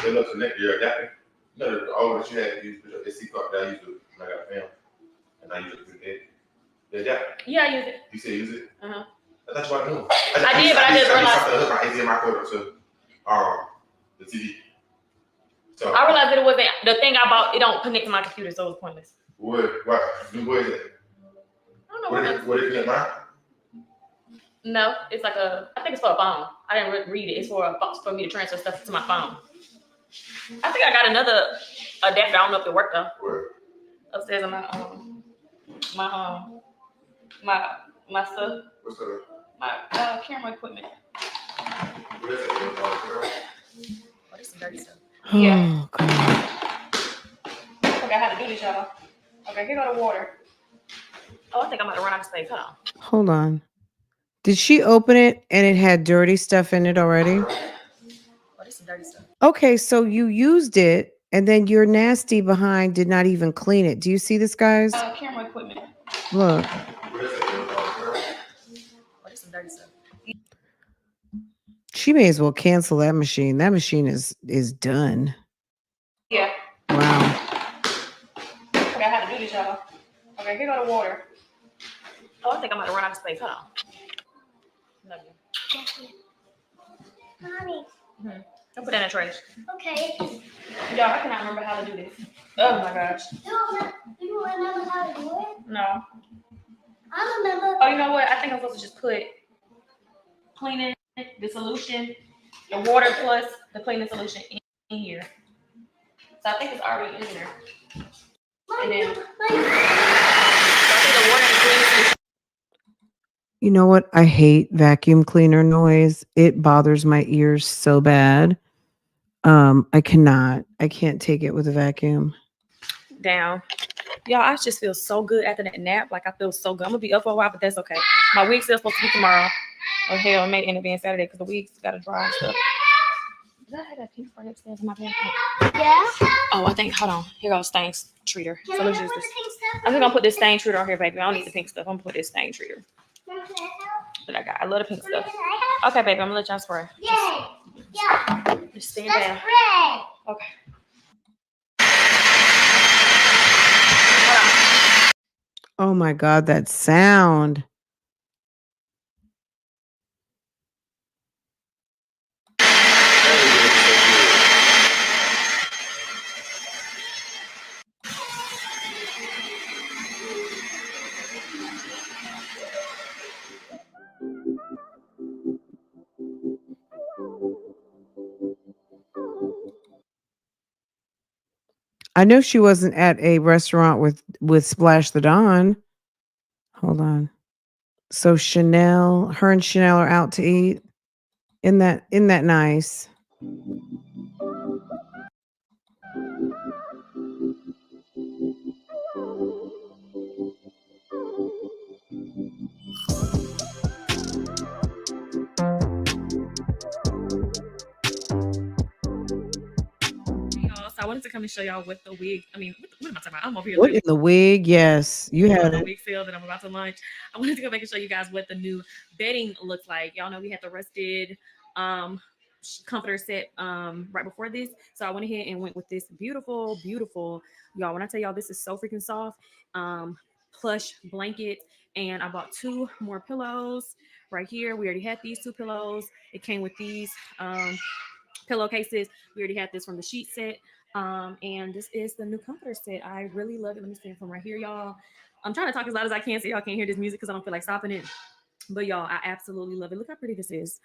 little connector adapter? No, the old one you had to use the C cup that I used to when I got film, and I use it with it. The adapter. Yeah, I use it. You still use it? Uh-huh. That's what I do. I did, but I didn't realize. I hook my HDMI cord to the TV. So I realized that it wasn't the thing I bought. It don't connect to my computer, so it was pointless. What is it? I don't know what it is. What is it? No, it's like I think it's for a phone. I didn't read it. It's for me to transfer stuff to my phone. I think I got another adapter. I don't know if it worked though. Where? Upstairs in my stuff. What's that? My camera equipment. What is it? Oh, this is dirty stuff. Oh, Yeah. God. I forgot how to do this, y'all. Okay, here go the water. Oh, I think I'm gonna run out of space. Hold on. Hold on. Did she open it and it had dirty stuff in it already? Oh, this is dirty stuff. Okay, so you used it and then your nasty behind did not even clean it. Do you see this, guys? Camera equipment. Look. Oh, this is dirty stuff. She may as well cancel that machine. That machine is done. Yeah. Wow. I forgot how to do this, y'all. Okay, here go the water. Oh, I think I'm gonna run out of space. Hold on. Love you. Mommy. Don't put that in the trash. Okay. Y'all, I cannot remember how to do this. Oh my gosh. You don't remember how to do it? No. I remember. Oh, you know what? I think I'm supposed to just put cleaning, the solution, the water plus the cleaning solution in here. So I think it's already in there. And then, so I think the water and the cleaning solution. You know what? I hate vacuum cleaner noise. It bothers my ears so bad. I can't take it with a vacuum. Down. Y'all, I just feel so good after that nap. Like I feel so good. I'm gonna be up for a while, but that's okay. My wig's still supposed to be tomorrow. Oh hell, it may end up being Saturday because the wig's gotta dry and stuff. Did I have that pink spray upstairs in my bag? Yeah. Oh, I think, hold on. Here goes stain treater. Can So I let's have use one this. of the pink stuff? I'm just gonna put this stain treater on here, baby. I don't need the pink stuff. I'm gonna put this stain treater Can I help? that I got. I love the pink Mommy, stuff. can I help? Okay, baby, I'm gonna let y'all spray. Yay. Yeah. Just stand Let's down. pray. Okay. Hold Oh my God, that sound. I know she wasn't at a restaurant with Splash the Don. Hold on. So her and Chanel are out to eat. Isn't that nice? y'all. So I wanted to come and show y'all what the wig. I mean, what am I talking about? I'm over here. What in the wig? Yes, you had the it. wig sale that I'm about to launch. I wanted to go back and show you guys what the new bedding looks like. Y'all know we had the rusted comforter set right before this. So I went ahead and went with this beautiful, beautiful, y'all. When I tell y'all this is so freaking soft, plush blanket, and I bought 2 more pillows right here. We already had these 2 pillows. It came with these pillowcases. We already had this from the sheet set. And this is the new comforter set. I really love it. Let me stand from right here, y'all. I'm trying to talk as loud as I can so y'all can't hear this music because I don't feel like stopping it. But y'all, I absolutely love it. Look how pretty this is.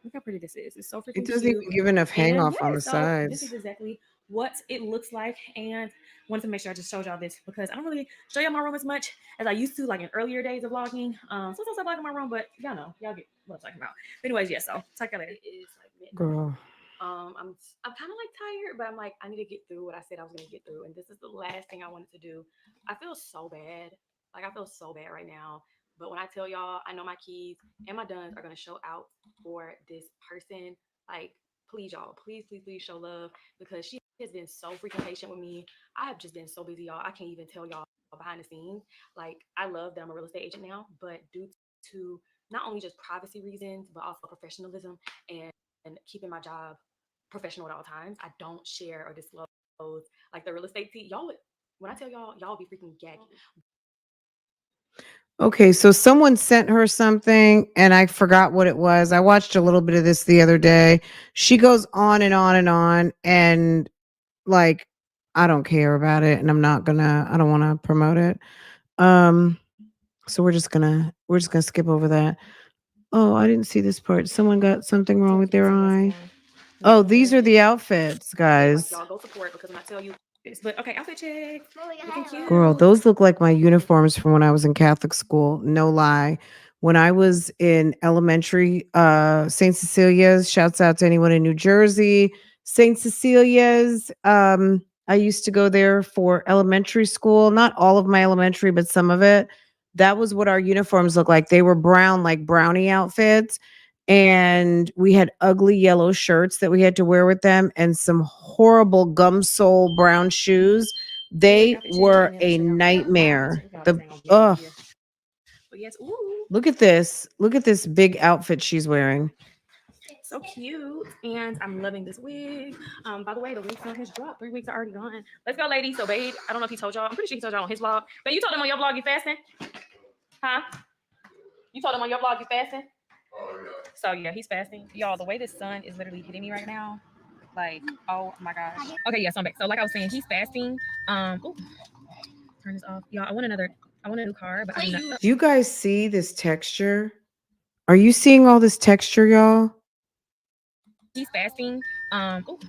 Look how pretty this is. It's so freaking It doesn't cute. even give enough hang And off on yeah, the so this is sides. exactly what it looks like. And wanted to make sure I just showed y'all this because I don't really show y'all my room as much as I used to, like in earlier days of vlogging. Sometimes I vlog in my room, but y'all know, y'all get what I'm talking about. But anyways, yeah, so talk y'all later. It is like midnight. Girl. I'm kind of like tired, but I'm like, I need to get through what I said I was gonna get through. And this is the last thing I wanted to do. I feel so bad. Like I feel so bad right now. But when I tell y'all, I know my keys and my duns are gonna show out for this person. Like, please, y'all, please show love because she has been so freaking patient with me. I have just been so busy, y'all. I can't even tell y'all behind the scenes. Like, I love that I'm a real estate agent now, but due to not only just privacy reasons, but also professionalism and keeping my job professional at all times, I don't share or disclose like the real estate tea. Y'all would, when I tell y'all be freaking gagging. Okay, so someone sent her something and I forgot what it was. I watched a little bit of this the other day. She goes on and on and on, and like I don't care about it, and I don't want to promote it. So we're just gonna skip over that. Oh, I didn't see this part. Someone got something wrong with their eye. Oh, these are the outfits, guys. Y'all go support because when I tell you this, but okay, outfit check. Looking cute. Girl, those look like my uniforms from when I was in Catholic school. No lie. When I was in elementary, St. Cecilia's, shouts out to anyone in New Jersey. St. Cecilia's, I used to go there for elementary school. Not all of my elementary, but some of it. That was what our uniforms looked like. They were brown, like brownie outfits. And we had ugly yellow shirts that we had to wear with them and some horrible gum sole brown shoes. They were a nightmare. Look at this. Look at this big outfit she's wearing. So cute. And I'm loving this wig. By the way, the wig sale has dropped. 3 weeks are already gone. Let's go, ladies. So, babe, I don't know if he told y'all. I'm pretty sure he told y'all on his vlog. But you told him on your vlog you fasting? Huh? You told him on your vlog you fasting? Oh, yeah. So, yeah, he's fasting. Y'all, the way this sun is literally hitting me right now. Like, oh my gosh. Okay, yeah, so I'm back. So, like I was saying, he's fasting. Ooh, turn this off. Y'all, I want a new car, but I do not. Do you guys see this texture? Are you seeing all this texture, y'all? He's fasting. Ooh.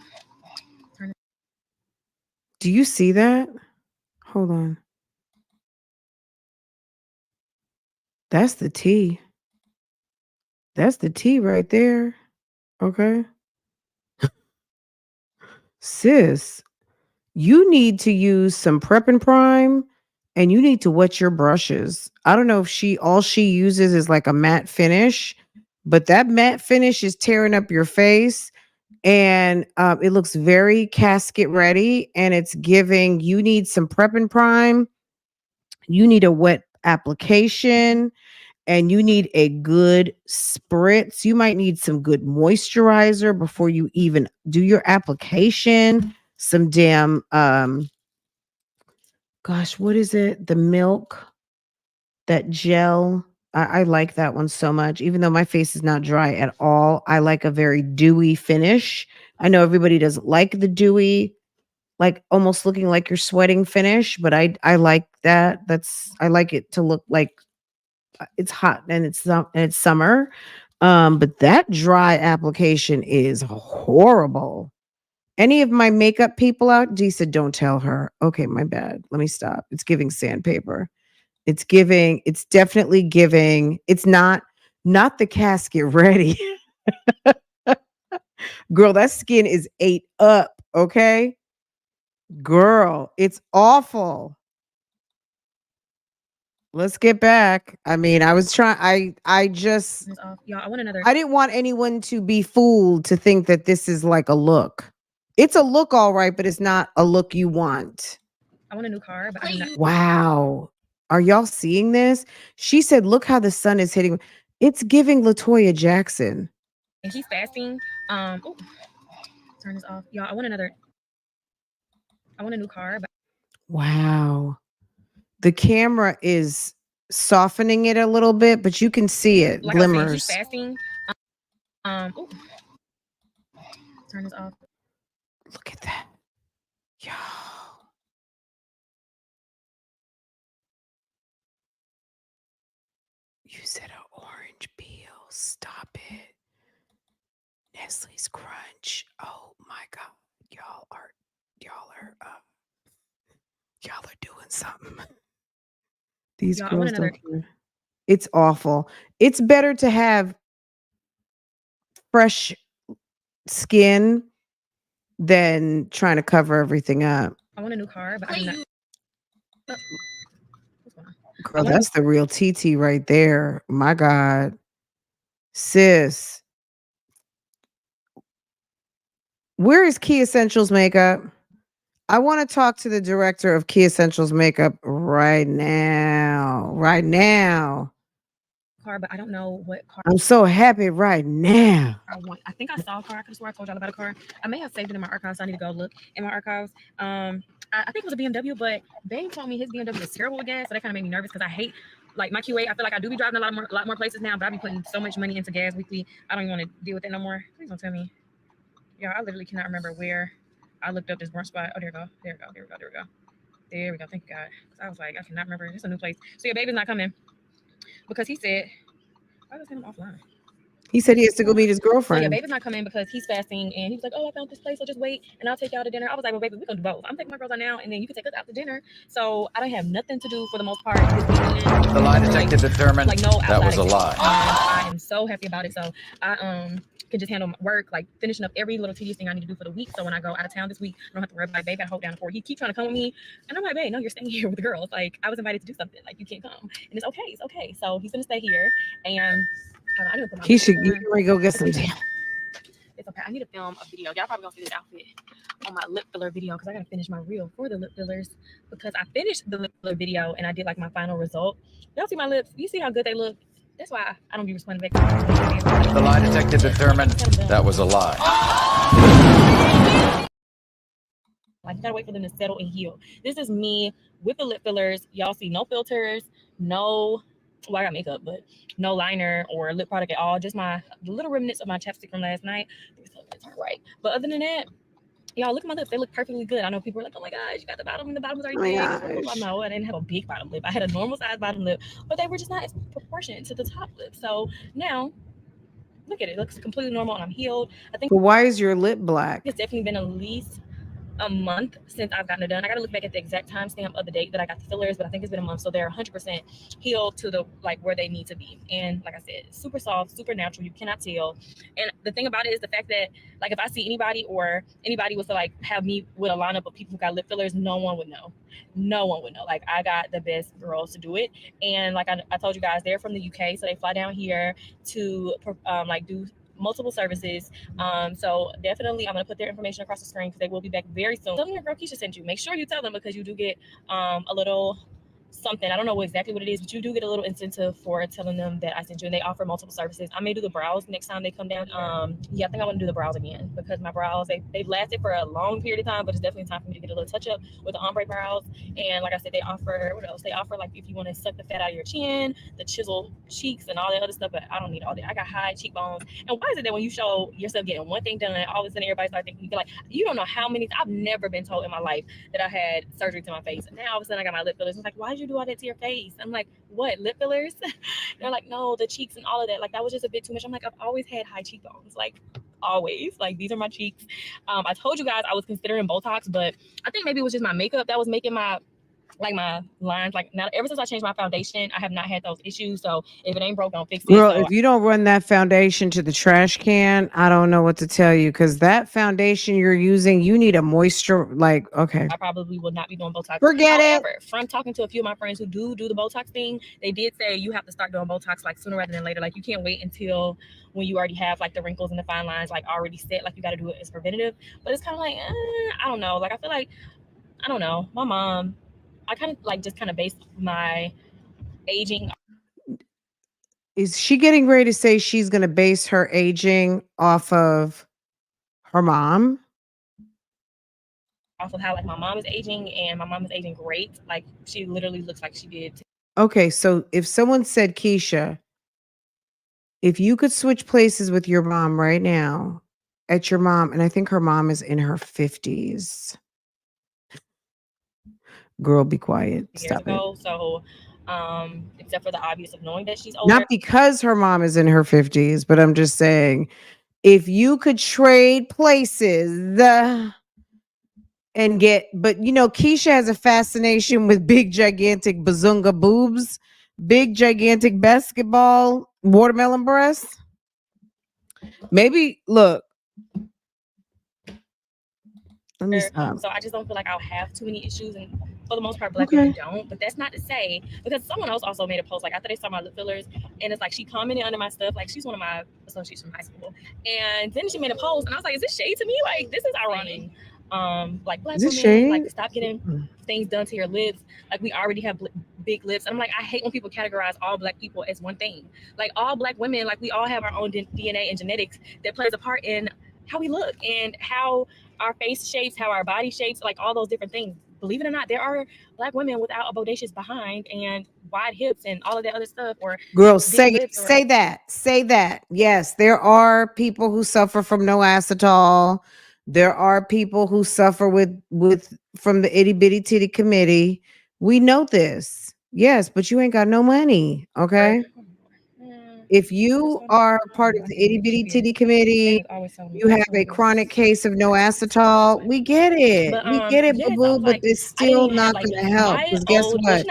Do you see that? Hold on. That's the tea. That's the tea right there. Okay. Sis, you need to use some prep and prime and you need to wet your brushes. I don't know if all she uses is like a matte finish, but that matte finish is tearing up your face. And it looks very casket ready, and it's giving you need some prep and prime, you need a wet application, and you need a good spritz. You might need some good moisturizer before you even do your application. Some damn gosh, what is it? The milk, that gel. I like that one so much. Even though my face is not dry at all, I like a very dewy finish. I know everybody doesn't like the dewy, like almost looking like you're sweating finish, but I like that. I like it to look like it's hot and it's summer. But that dry application is horrible. Any of my makeup people out, Dee said, don't tell her. Okay, my bad. Let me stop. It's giving sandpaper. It's definitely giving, it's not the casket ready. Girl, that skin is ate up, okay? Girl, it's awful. Let's get back. I mean, I was trying, I just, y'all, I want another. I didn't want anyone to be fooled to think that this is like a look. It's a look, all right, but it's not a look you want. I want a new car, but I do not. Wow. Are y'all seeing this? She said, look how the sun is hitting. It's giving LaToya Jackson. And she's fasting. Ooh, turn this off. Y'all, I want a new car. But wow. The camera is softening it a little bit, but you can see it Like I was saying, glimmers. he's fasting. Ooh. Turn this off. Look at that. Yo. You said an orange peel. Stop it. Nestle's Crunch. Oh my God. Y'all are doing something. These Y'all, I want girls another. don't care. It's awful. It's better to have fresh skin than trying to cover everything up. I want a new car, but I do not. What's going on? Girl, that's the real TT right there. My God. Sis. Where is Key Essentials Makeup? I want to talk to the director of Key Essentials Makeup right now. Right now. Car, but I don't know what car I'm so happy right now. I want. I think I saw a car. I could have sworn I told y'all about a car. I may have saved it in my archives. So I need to go look in my archives. I think it was a BMW, but Babe told me his BMW is terrible with gas, so that kind of made me nervous because I hate like my QA. I feel like I do be driving a lot more places now, but I be putting so much money into gas weekly. I don't even want to deal with it no more. Please don't tell me. Yeah, I literally cannot remember where I looked up this brunch spot. Oh, there we go. There we go. Thank you, God. I was like, I cannot remember. It's a new place. So your baby's not coming because he said, I just sent him offline. He said he has to go meet his So yeah, girlfriend. baby's not coming because he's fasting, and he was like, "Oh, I found this place. So just wait, and I'll take y'all to dinner." I was like, "Well, baby, we're gonna do both. I'm taking my girls out now, and then you can take us out to dinner." So I don't have nothing to do for the most part this weekend. The lie detector determined Like no that was a outside lie. activities. I am so happy about it. So I can just handle my work, like finishing up every little tedious thing I need to do for the week. So when I go out of town this week, I don't have to worry about babe. I hold down the fort. He keep trying to come with me, and I'm like, "Babe, no, you're staying here with the girls. Like I was invited to do something. Like you can't come, and it's okay. It's okay." So he's gonna stay here, and I need to put my He should lipstick on. go get some damn. It's okay. I need to film a video. Y'all probably gonna see this outfit on my lip filler video because I gotta finish my reel for the lip fillers because I finished the lip filler video and I did like my final result. Y'all see my lips? You see how good they look? That's why I don't be responding back. The lie detector determined that was a lie. Like you gotta wait for them to settle and heal. This is me with the lip fillers. Y'all see no filters, no. Well, I got makeup, but no liner or lip product at all. Just the little remnants of my chapstick from last night. These lips aren't right, but other than that, y'all look at my lips. They look perfectly good. I know people are like, "Oh my gosh, you got the bottom and the bottom was already big." I know I didn't have a big bottom lip. I had a normal size bottom lip, but they were just not as proportionate to the top lip. So now, look at it. It looks completely normal, and I'm healed. I think. But why is your lip black? It's definitely been at least a month since I've gotten it done. I got to look back at the exact timestamp of the date that I got the fillers, but I think it's been a month. So they're 100% healed to the like where they need to be. And like I said, super soft, super natural. You cannot tell. And the thing about it is the fact that like if I see anybody or anybody was to like have me with a lineup of people who got lip fillers, no one would know. No one would know. Like I got the best girls to do it. And like I told you guys, they're from the UK, so they fly down here to like do multiple services. So definitely I'm gonna put their information across the screen because they will be back very soon. Tell them your girl Keisha sent you. Make sure you tell them because you do get a little something. I don't know exactly what it is, but you do get a little incentive for telling them that I sent you, and they offer multiple services. I may do the brows next time they come down. Yeah, I think I want to do the brows again because my brows they've lasted for a long period of time, but it's definitely time for me to get a little touch up with the ombre brows. And like I said, they offer what else? They offer like if you want to suck the fat out of your chin, the chisel cheeks, and all that other stuff. But I don't need all that. I got high cheekbones. And why is it that when you show yourself getting one thing done, all of a sudden everybody starts thinking like you don't know how many? I've never been told in my life that I had surgery to my face. And now all of a sudden I got my lip fillers. It's like, why did you do all that to your face? I'm like, what, lip fillers? They're like, no, the cheeks and all of that. Like that was just a bit too much. I'm like, I've always had high cheekbones. Like always. Like these are my cheeks. I told you guys I was considering Botox, but I think maybe it was just my makeup that was making my lines. Like now ever since I changed my foundation, I have not had those issues. So if it ain't broke, don't fix it. Girl, So if you don't run that foundation to the trash can, I don't know what to tell you because that foundation you're using, you need a moisture. Like, okay. I probably will not be doing Botox. Forget However, from talking to a few of my friends who do the Botox thing, they did say you have to start doing Botox like sooner rather than later. Like you can't wait until when you already have like the wrinkles and the fine lines like already set. Like you got to do it as preventative. But it's kind of like, I don't know. Like I feel like, I don't know. My mom, I kind of like just kind of based my aging. Is she getting ready to say she's going to base her aging off of her mom? off of how like my mom is aging, and my mom is aging great. Like she literally looks like she did. Okay, so if someone said, Keisha, if you could switch places with your mom right now, at your mom, and I think her mom is in her 50s. Girl, be quiet. Years Stop it. ago. So, except for the obvious of knowing that she's older. Not because her mom is in her 50s, but I'm just saying, if you could trade places and get, but you know, Keisha has a fascination with big, gigantic bazunga boobs, big, gigantic basketball, watermelon breasts. Maybe, look, let me stop. So I just don't feel like I'll have too many issues, and for the most part, Black women don't. But that's not to say, because someone else also made a post like after they saw my lip fillers, and it's like she commented under my stuff, like she's one of my associates from high school, and then she made a post, and I was like, is this shade to me? Like this is ironic. Like Black women, shade? like stop getting things done to your lips. Like we already have big lips. And I'm like, I hate when people categorize all Black people as one thing. Like all Black women, like we all have our own DNA and genetics that plays a part in how we look and how our face shapes, how our body shapes, like all those different things. Believe it or not, there are Black women without a bodacious behind and wide hips and all of that other stuff. Or girl, say that. Yes, there are people who suffer from no ass at all. There are people who suffer with from the itty bitty titty committee. We know this. Yes, but you ain't got no money. Okay. If you are part of the itty bitty titty committee, you have a chronic case of no acetol. We get it. We get it, yes, boo boo, but it's still not going to help. Because guess what?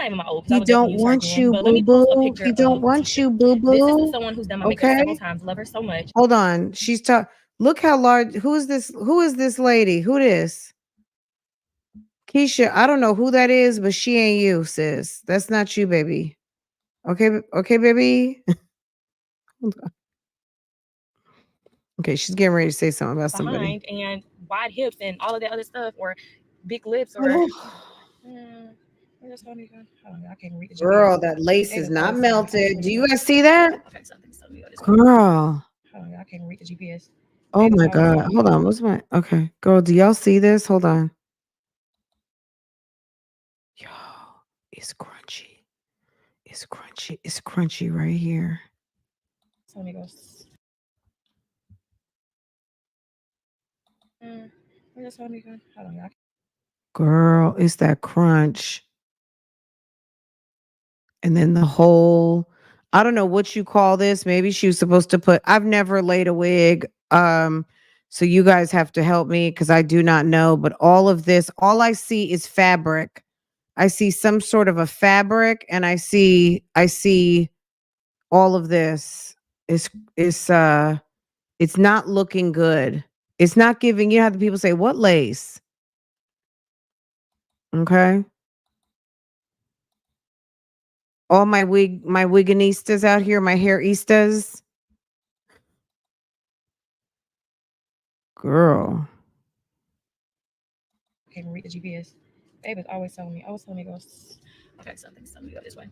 He don't want you, boo boo. He don't want you, boo boo. This is someone who's done my makeup several times. Love her so much. Hold on. She's talking. Look how large. Who is this? Who is this lady? Who this? Keisha, I don't know who that is, but she ain't you, sis. That's not you, baby. Okay, baby. Okay, she's getting ready to say something about somebody. And wide hips and all of that other stuff, or big lips, or I can't read the girl, that lace is not melted. Do you guys see that? Girl. I can't read the GPS. Oh my God. Hold on. What's my okay? Girl, do y'all see this? Hold on. Yo, it's crunchy. It's crunchy. It's crunchy right here. So let me go. Girl, it's that crunch. And then the whole, I don't know what you call this. Maybe she was supposed to put, I've never laid a wig. So you guys have to help me because I do not know. But all of this, all I see is fabric. I see some sort of a fabric, and I see all of this. It's not looking good. It's not giving, you know how the people say, what lace? Okay. All my wiganistas out here, my hairistas. Girl. I can't read the GPS. Babe is always telling me go. Okay, something's telling me go this way.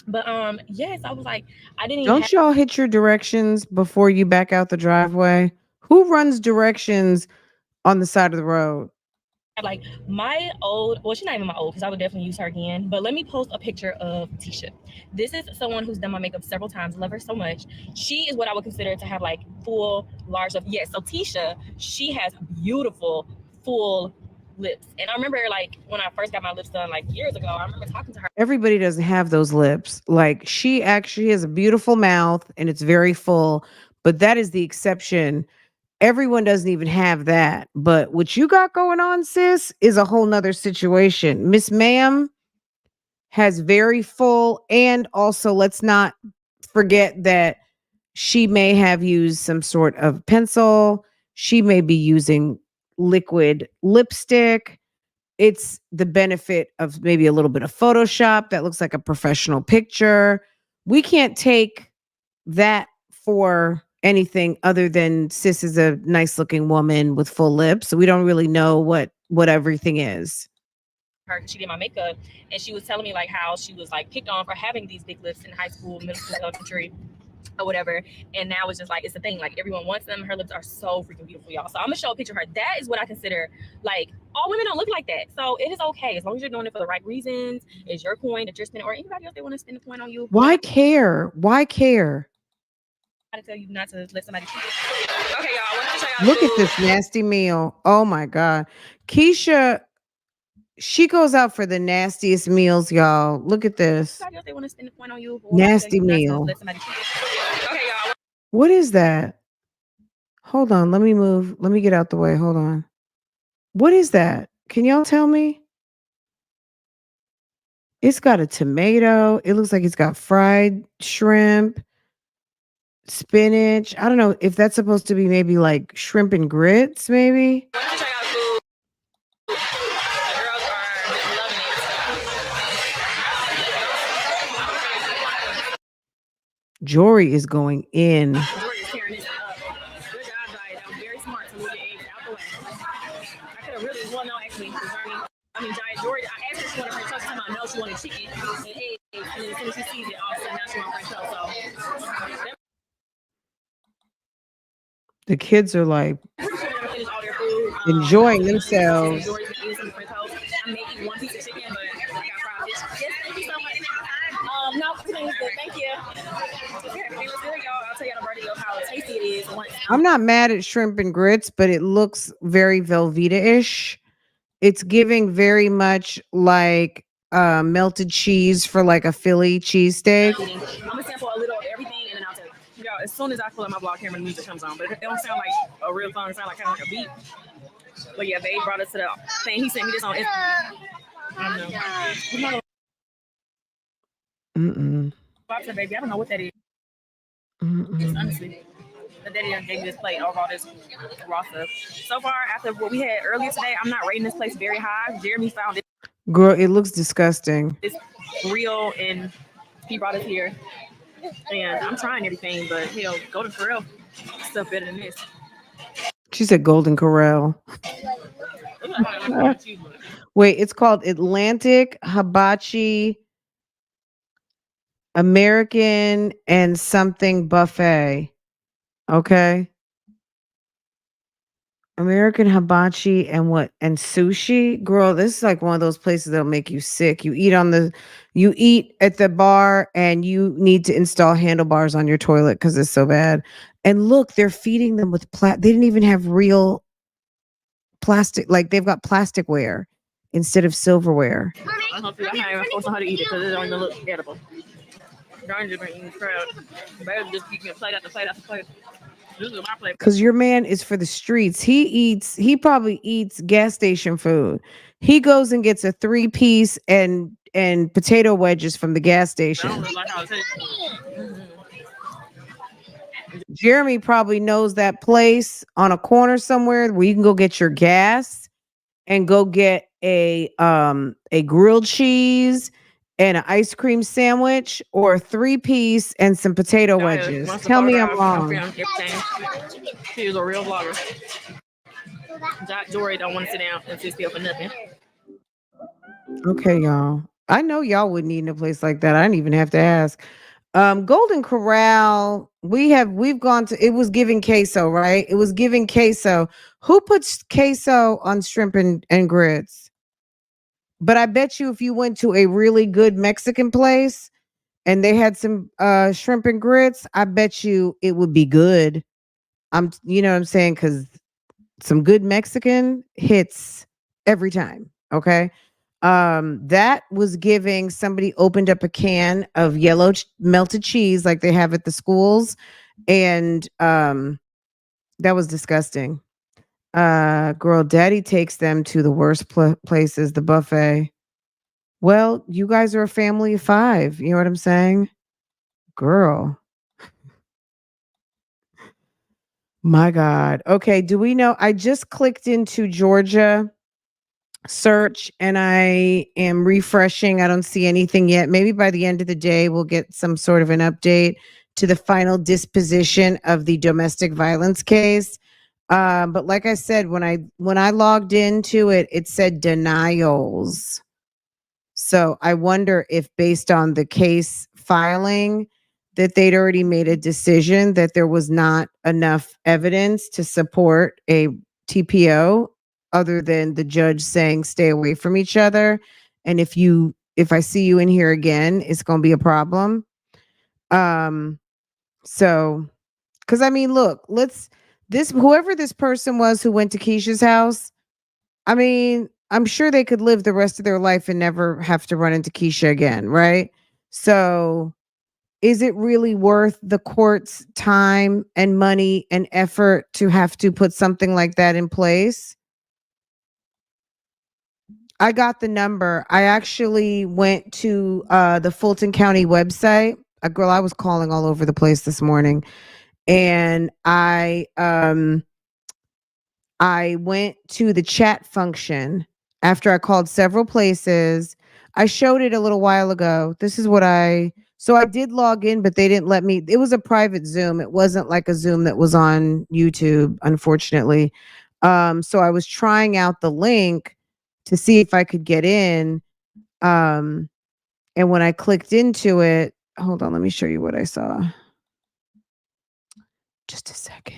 But yes, I was like, I didn't. Don't y'all hit your directions before you back out the driveway? Who runs directions on the side of the road? Like my old, well, she's not even my old, because I would definitely use her again. But let me post a picture of Tisha. This is someone who's done my makeup several times. Love her so much. She is what I would consider to have like full, large of. Yes, so Tisha, she has beautiful, full lips. And I remember like when I first got my lips done like years ago, I remember talking to her. Everybody doesn't have those lips. Like she actually has a beautiful mouth and it's very full, but that is the exception. Everyone doesn't even have that. But what you got going on, sis, is a whole nother situation. Miss Ma'am has very full, and also let's not forget that she may have used some sort of pencil. She may be using liquid lipstick. It's the benefit of maybe a little bit of Photoshop that looks like a professional picture. We can't take that for anything other than sis is a nice looking woman with full lips. So we don't really know what everything is. She did my makeup, and she was telling me like how she was like picked on for having these big lips in high school, middle school, elementary. or whatever. And now it's just like, it's a thing. Like everyone wants them. Her lips are so freaking beautiful, y'all. So I'm gonna show a picture of her. That is what I consider, like, all women don't look like that. So it is okay as long as you're doing it for the right reasons. It's your coin that you're spending, or anybody else they want to spend a coin on you. Why care? Why care? I tell you not to let somebody cheat. Okay, y'all. I want to show y'all. Look at this nasty meal. Oh my God. Keisha, she goes out for the nastiest meals, y'all. Look at this. Anybody else they want to spend a coin on you. Nasty meal. Let somebody cheat. Okay, y'all. What is that? Hold on. Let me move. Let me get out the way. Hold on. What is that? Can y'all tell me? It's got a tomato. It looks like it's got fried shrimp, spinach. I don't know if that's supposed to be maybe like shrimp and grits, maybe. I want to show y'all food. The girls are loving it. Jory is going in. Jory is tearing this up. Good job, Diet. That was very smart to move the eggs out the way. I could have really, well, no, actually, Diet, Jory, I asked her if she wanted French toast. Time I know she wanted chicken and eggs. And then as soon as she sees it, all of a sudden now she wants French toast. So The kids are like finish all their food. enjoying themselves. Jory's been eating some French toast. I may eat one piece of chicken, but I got fried fish. Yes, thank you so much. No, everything's good. Thank you. Everything was good, y'all. I'll tell you on the birthday of how tasty it is. I'm not mad at shrimp and grits, but it looks very Velveeta-ish. It's giving very much like melted cheese for like a Philly cheesesteak. I'm gonna sample a little of everything and then I'll tell you. Y'all, as soon as I pull up my vlog camera, the music comes on, but it don't sound like a real song. It sounds like kind of like a beat. But yeah, they brought us to the thing. He sent me this on Instagram. I don't know. Boxer, baby, I don't know what that is. It's honestly. The daddy done gave me this plate of all this raw stuff. So far, after what we had earlier today, I'm not rating this place very high. Jeremy found it. Girl, it looks disgusting. It's real, and he brought us here. And I'm trying everything, but hell, Golden Corral stuff better than this. She said Golden Corral. Wait, it's called Atlantic Hibachi American and something buffet. Okay. American hibachi and what? And sushi? Girl, this is like one of those places that'll make you sick. You eat at the bar and you need to install handlebars on your toilet because it's so bad. And look, they're feeding them with they didn't even have real plastic, like they've got plasticware instead of silverware. I don't know how to eat it because it don't even look edible. Darn, just eating crowd. Better just keep me plate after plate after plate. This is my plate. Because your man is for the streets. He probably eats gas station food. He goes and gets a 3-piece and potato wedges from the gas station. I don't like how it tastes. Jeremy probably knows that place on a corner somewhere where you can go get your gas and go get a grilled cheese and an ice cream sandwich or a 3-piece and some potato wedges. Tell me I'm wrong. She was a real vlogger. Jory don't want to sit down and sit still for nothing. Okay, y'all. I know y'all wouldn't eat in a place like that. I didn't even have to ask. Golden Corral, we've gone to, it was giving queso, right? It was giving queso. Who puts queso on shrimp and grits? But I bet you if you went to a really good Mexican place and they had some shrimp and grits, I bet you it would be good. You know what I'm saying? Because some good Mexican hits every time. Okay. That was giving, somebody opened up a can of yellow melted cheese like they have at the schools. And that was disgusting. Girl, daddy takes them to the worst places, the buffet. Well, you guys are a family of 5. You know what I'm saying? Girl. My God. Okay. Do we know? I just clicked into Georgia search and I am refreshing. I don't see anything yet. Maybe by the end of the day, we'll get some sort of an update to the final disposition of the domestic violence case. But like I said, when I logged into it, it said denials. So I wonder if based on the case filing that they'd already made a decision that there was not enough evidence to support a TPO other than the judge saying stay away from each other. And if I see you in here again, it's going to be a problem. So, because I mean, look, whoever this person was who went to Keisha's house, I mean, I'm sure they could live the rest of their life and never have to run into Keisha again, right? So, is it really worth the court's time and money and effort to have to put something like that in place? I got the number. I actually went to the Fulton County website. Girl, I was calling all over the place this morning, and I went to the chat function after I called several places. I showed it a little while ago. This is what so I did log in, but they didn't let me. It was a private Zoom. It wasn't like a Zoom that was on YouTube, unfortunately. So I was trying out the link to see if I could get in. And when I clicked into it, hold on, let me show you what I saw. Just a second.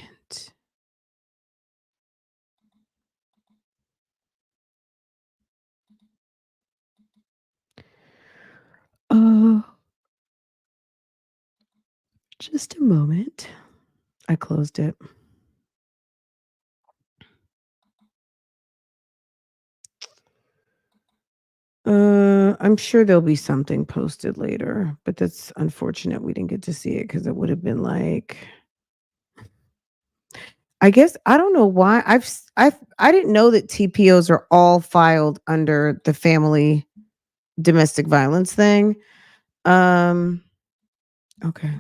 Just a moment. I closed it. I'm sure there'll be something posted later, but that's unfortunate we didn't get to see it because it would have been like, I guess I don't know why I didn't know that TPOs are all filed under the family domestic violence thing. Okay,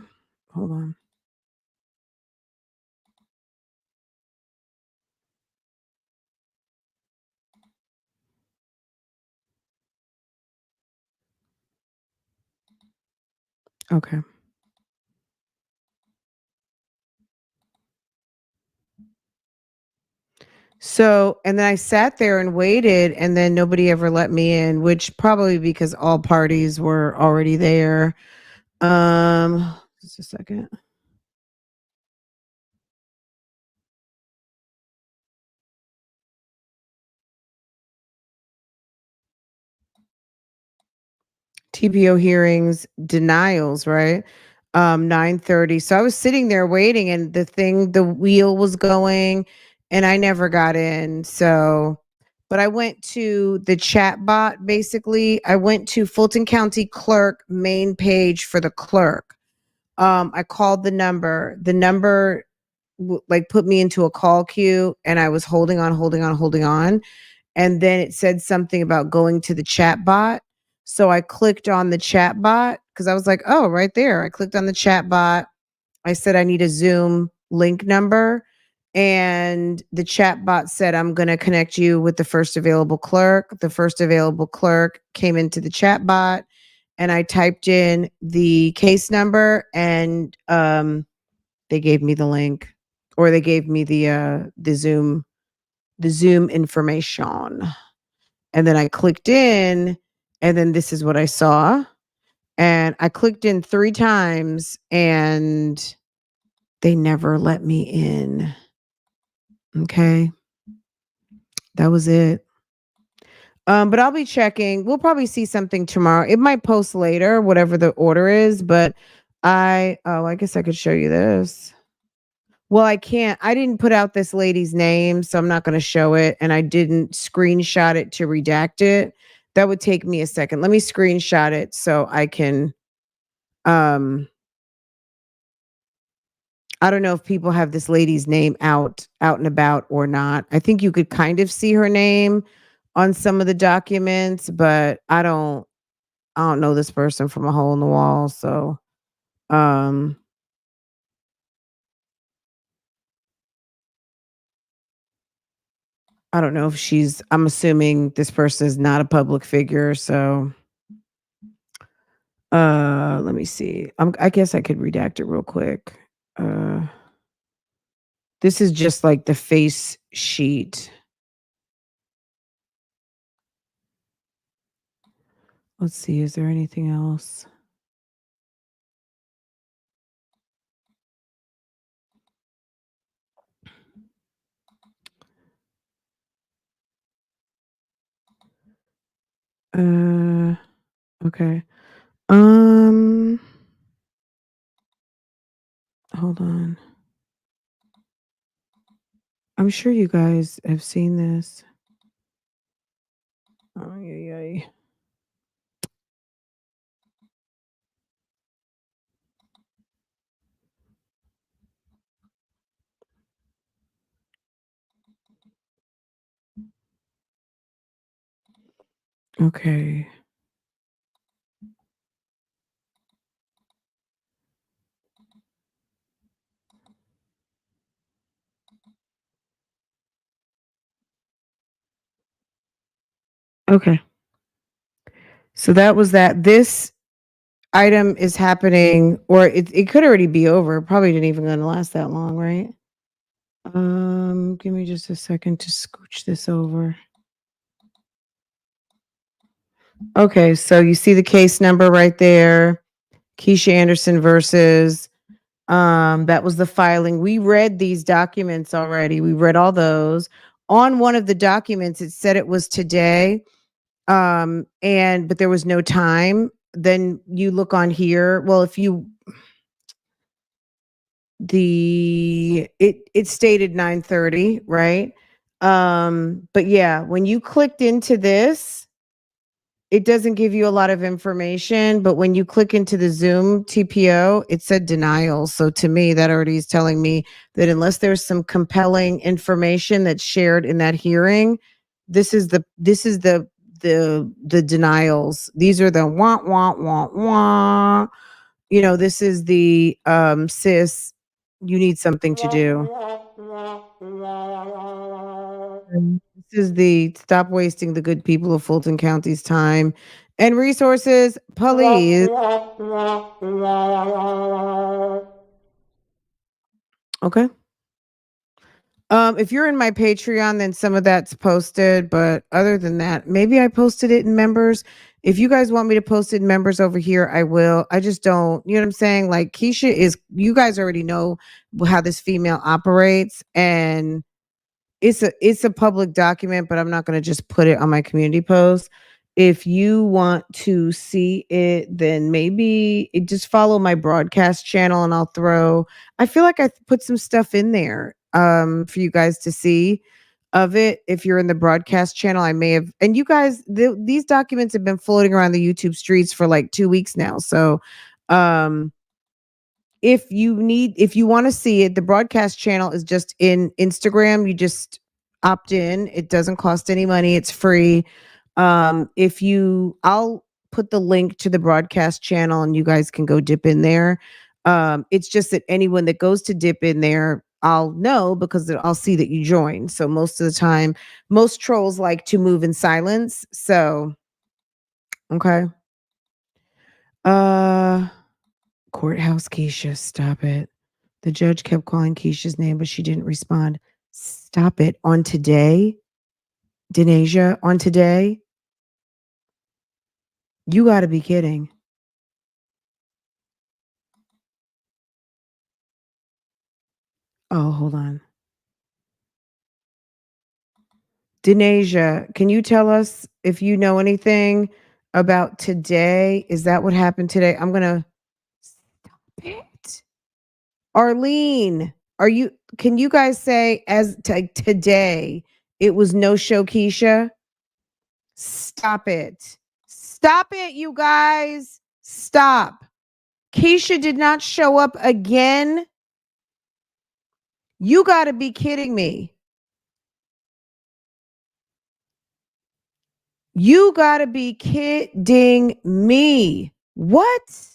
hold on. Okay. So, and then I sat there and waited, and then nobody ever let me in, which probably because all parties were already there. Just a second. TPO hearings, denials, right? 9:30. So I was sitting there waiting and the wheel was going and I never got in. So, but I went to the chat bot basically. I went to Fulton County Clerk main page for the clerk. I called the number. The number like put me into a call queue and I was holding on. And then it said something about going to the chat bot. So I clicked on the chat bot because I was like, oh, right there. I clicked on the chat bot. I said, I need a Zoom link number. And the chat bot said, I'm going to connect you with the first available clerk. The first available clerk came into the chat bot and I typed in the case number and they gave me the link or they gave me the Zoom information. And then I clicked in, and then this is what I saw. And I clicked in 3 times and they never let me in. Okay. That was it. But I'll be checking. We'll probably see something tomorrow. It might post later, whatever the order is, but I guess I could show you this. Well, I can't. I didn't put out this lady's name, so I'm not going to show it. And I didn't screenshot it to redact it. That would take me a second. Let me screenshot it so I can. I don't know if people have this lady's name out and about or not. I think you could kind of see her name on some of the documents, but I don't know this person from a hole in the wall. So, I don't know if I'm assuming this person is not a public figure. So, let me see. I guess I could redact it real quick. This is just like the face sheet. Let's see. Is there anything else? Okay. Hold on. I'm sure you guys have seen this. Oh, yeah. Okay. Okay. So that was that. This item is happening, or it could already be over. Probably didn't even gonna last that long, right? Give me just a second to scooch this over. Okay, so you see the case number right there. Keisha Anderson versus that was the filing. We read these documents already. We read all those. On one of the documents, it said it was today. But there was no time. Then you look on here. Well, if you it stated 9:30, right? But yeah, when you clicked into this, it doesn't give you a lot of information, but when you click into the Zoom TPO, it said denial. So to me, that already is telling me that unless there's some compelling information that's shared in that hearing, this is the denials. These are the wah. This is the sis, you need something to do. This is the stop wasting the good people of Fulton County's time and resources, please. Okay. If you're in my Patreon, then some of that's posted, but other than that, maybe I posted it in members. If you guys want me to post it in members over here, I will. I just don't, you know what I'm saying? Like Keisha you guys already know how this female operates, and it's a public document, but I'm not going to just put it on my community post. If you want to see it, then maybe just follow my broadcast channel, and I feel like I put some stuff in there for you guys to see of it. If you're in the broadcast channel, I may have, and you guys, these documents have been floating around the YouTube streets for like 2 weeks now. So if you want to see it, the broadcast channel is just in Instagram. You just opt in. It doesn't cost any money. It's free. I'll put the link to the broadcast channel and you guys can go dip in there. It's just that anyone that goes to dip in there, I'll know because I'll see that you join. So most of the time, most trolls like to move in silence. So, okay. Courthouse Keisha, stop it. The judge kept calling Keisha's name, but she didn't respond. Stop it. On today, Denasia, on today, you got to be kidding. Oh, hold on. Denasia, can you tell us if you know anything about today? Is that what happened today? I'm going to stop it. Arlene, can you guys say today it was no show Keisha? Stop it. Stop it, you guys. Stop. Keisha did not show up again. You got to be kidding me. You got to be kidding me. What?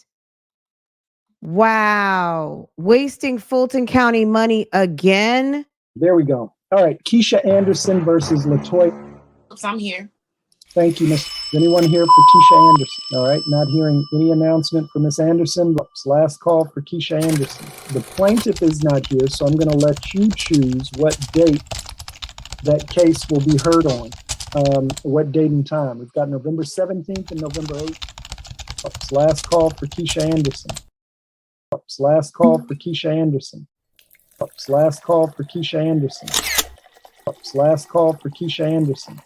Wow. Wasting Fulton County money again? There we go. All right. Keisha Anderson versus LaToya. I'm here. Thank you, Miss. Is anyone here for Keisha Anderson? All right. Not hearing any announcement for Miss Anderson. Last call for Keisha Anderson. The plaintiff is not here, so I'm going to let you choose what date that case will be heard on. What date and time? We've got November 17th and November 8th. Last call for Keisha Anderson. Last call for Keisha Anderson. Last call for Keisha Anderson. Last call for Keisha Anderson.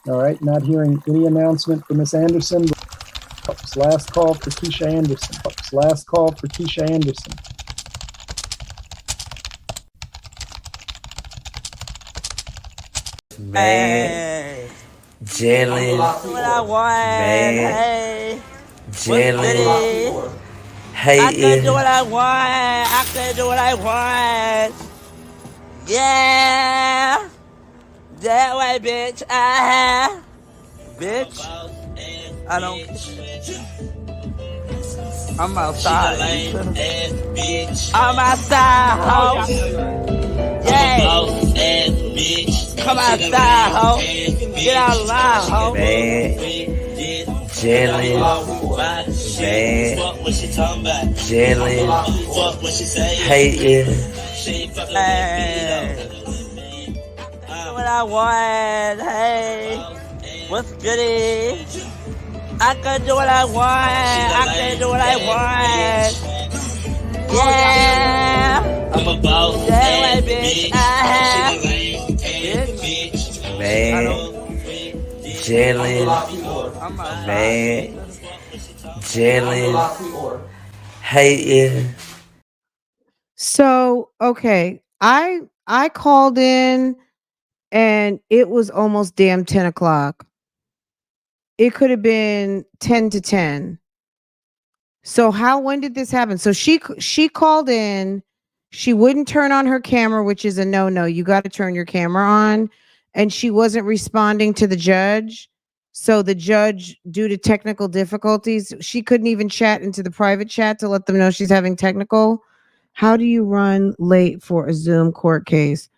All right, not hearing any announcement for Miss Anderson. Last call for Keisha Anderson. Last call for Keisha Anderson. Man, Jalen, what I want, man, hey, Jalen, hey, I can do what I want, I can do what I want, yeah, that way, bitch, bitch, I don't, I'm outside, I'm outside, ho, yeah. Come outside, ho. Get out loud, ho. Man, Jalen, man, Jalen, hating. Hey, what I want, hey, what's goody? I can do what I want, I can do what I want. Yeah, I'm a boss, that way, bitch. Man, Jalen, man, Jalen, hating. So, okay, I called in and it was almost damn 10 o'clock. It could have been 10 to 10. So when did this happen? So she called in, she wouldn't turn on her camera, which is a no. You got to turn your camera on, and she wasn't responding to the judge. So the judge, due to technical difficulties, she couldn't even chat into the private chat to let them know she's having technical. How do you run late for a Zoom court case?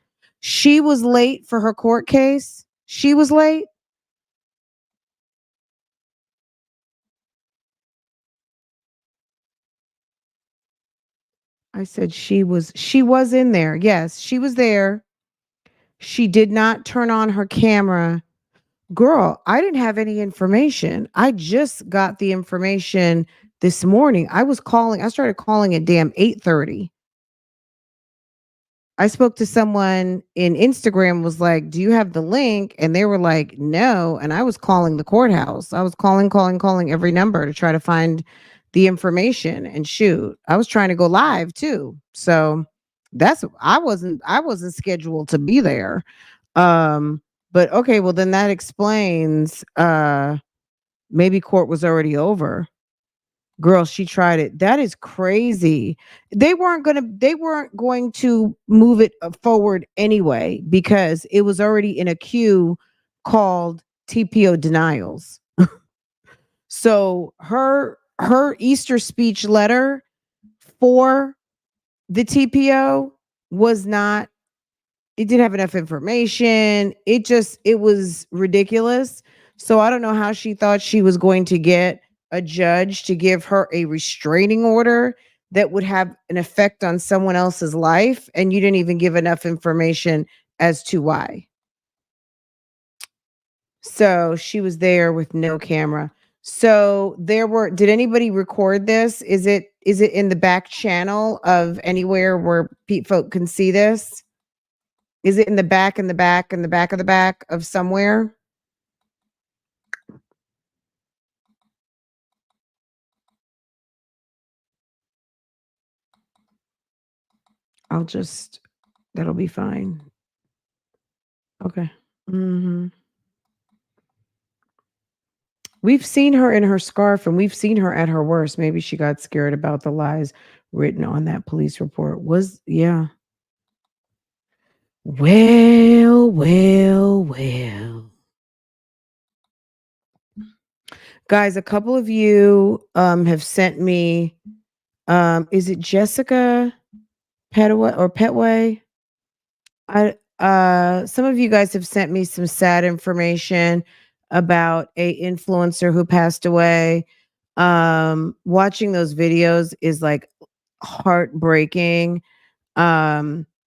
She was late for her court case. She was late. I said she was in there. Yes, she was there. She did not turn on her camera. Girl, I didn't have any information. I just got the information this morning. I started calling at damn 8:30. I spoke to someone in Instagram, was like, "Do you have the link?" And they were like, "No." And I was calling the courthouse. I was calling every number to try to find the information. And shoot, I was trying to go live too. So I wasn't scheduled to be there. But okay, well then that explains maybe court was already over. Girl, she tried it. That is crazy. They weren't going to move it forward anyway because it was already in a queue called TPO denials. So her Easter speech letter for the TPO was not, it didn't have enough information. It was ridiculous. So I don't know how she thought she was going to get a judge to give her a restraining order that would have an effect on someone else's life. And you didn't even give enough information as to why. So she was there with no camera. So did anybody record this? Is it in the back channel of anywhere where Pete folk can see this? Is it in the back of the back of somewhere? That'll be fine. Okay. We've seen her in her scarf and we've seen her at her worst. Maybe she got scared about the lies written on that police report. Yeah. Well. Guys, a couple of you have sent me, is it Jessica Petaway or Petway? Some of you guys have sent me some sad information about a influencer who passed away. Watching those videos is like heartbreaking.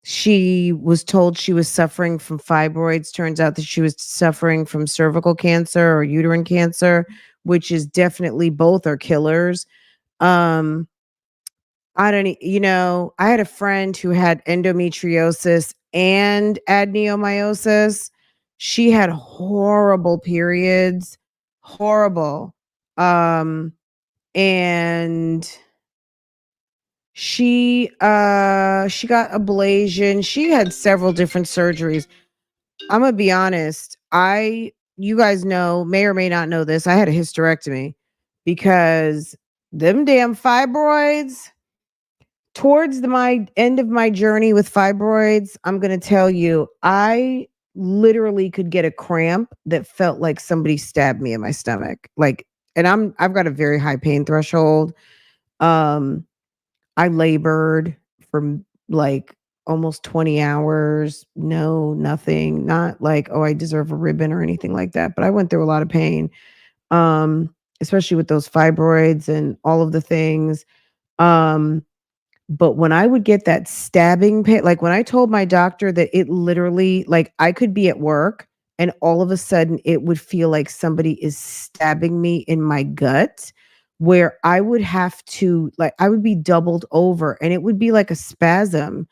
She was told she was suffering from fibroids. Turns out that she was suffering from cervical cancer or uterine cancer, which is definitely, both are killers. I had a friend who had endometriosis and adenomyosis. She had horrible periods, horrible. And she got ablation. She had several different surgeries. I'm gonna be honest. You guys may or may not know this. I had a hysterectomy because them damn fibroids. Towards my end of my journey with fibroids, I'm gonna tell you, I literally could get a cramp that felt like somebody stabbed me in my stomach. Like, and I've got a very high pain threshold. Um, I labored for like almost 20 hours. No, nothing. Not like, oh, I deserve a ribbon or anything like that. But I went through a lot of pain, especially with those fibroids and all of the things. Um, but when I would get that stabbing pain, like when I told my doctor that it literally, like I could be at work and all of a sudden it would feel like somebody is stabbing me in my gut, where I would have to, like, I would be doubled over and it would be like a spasm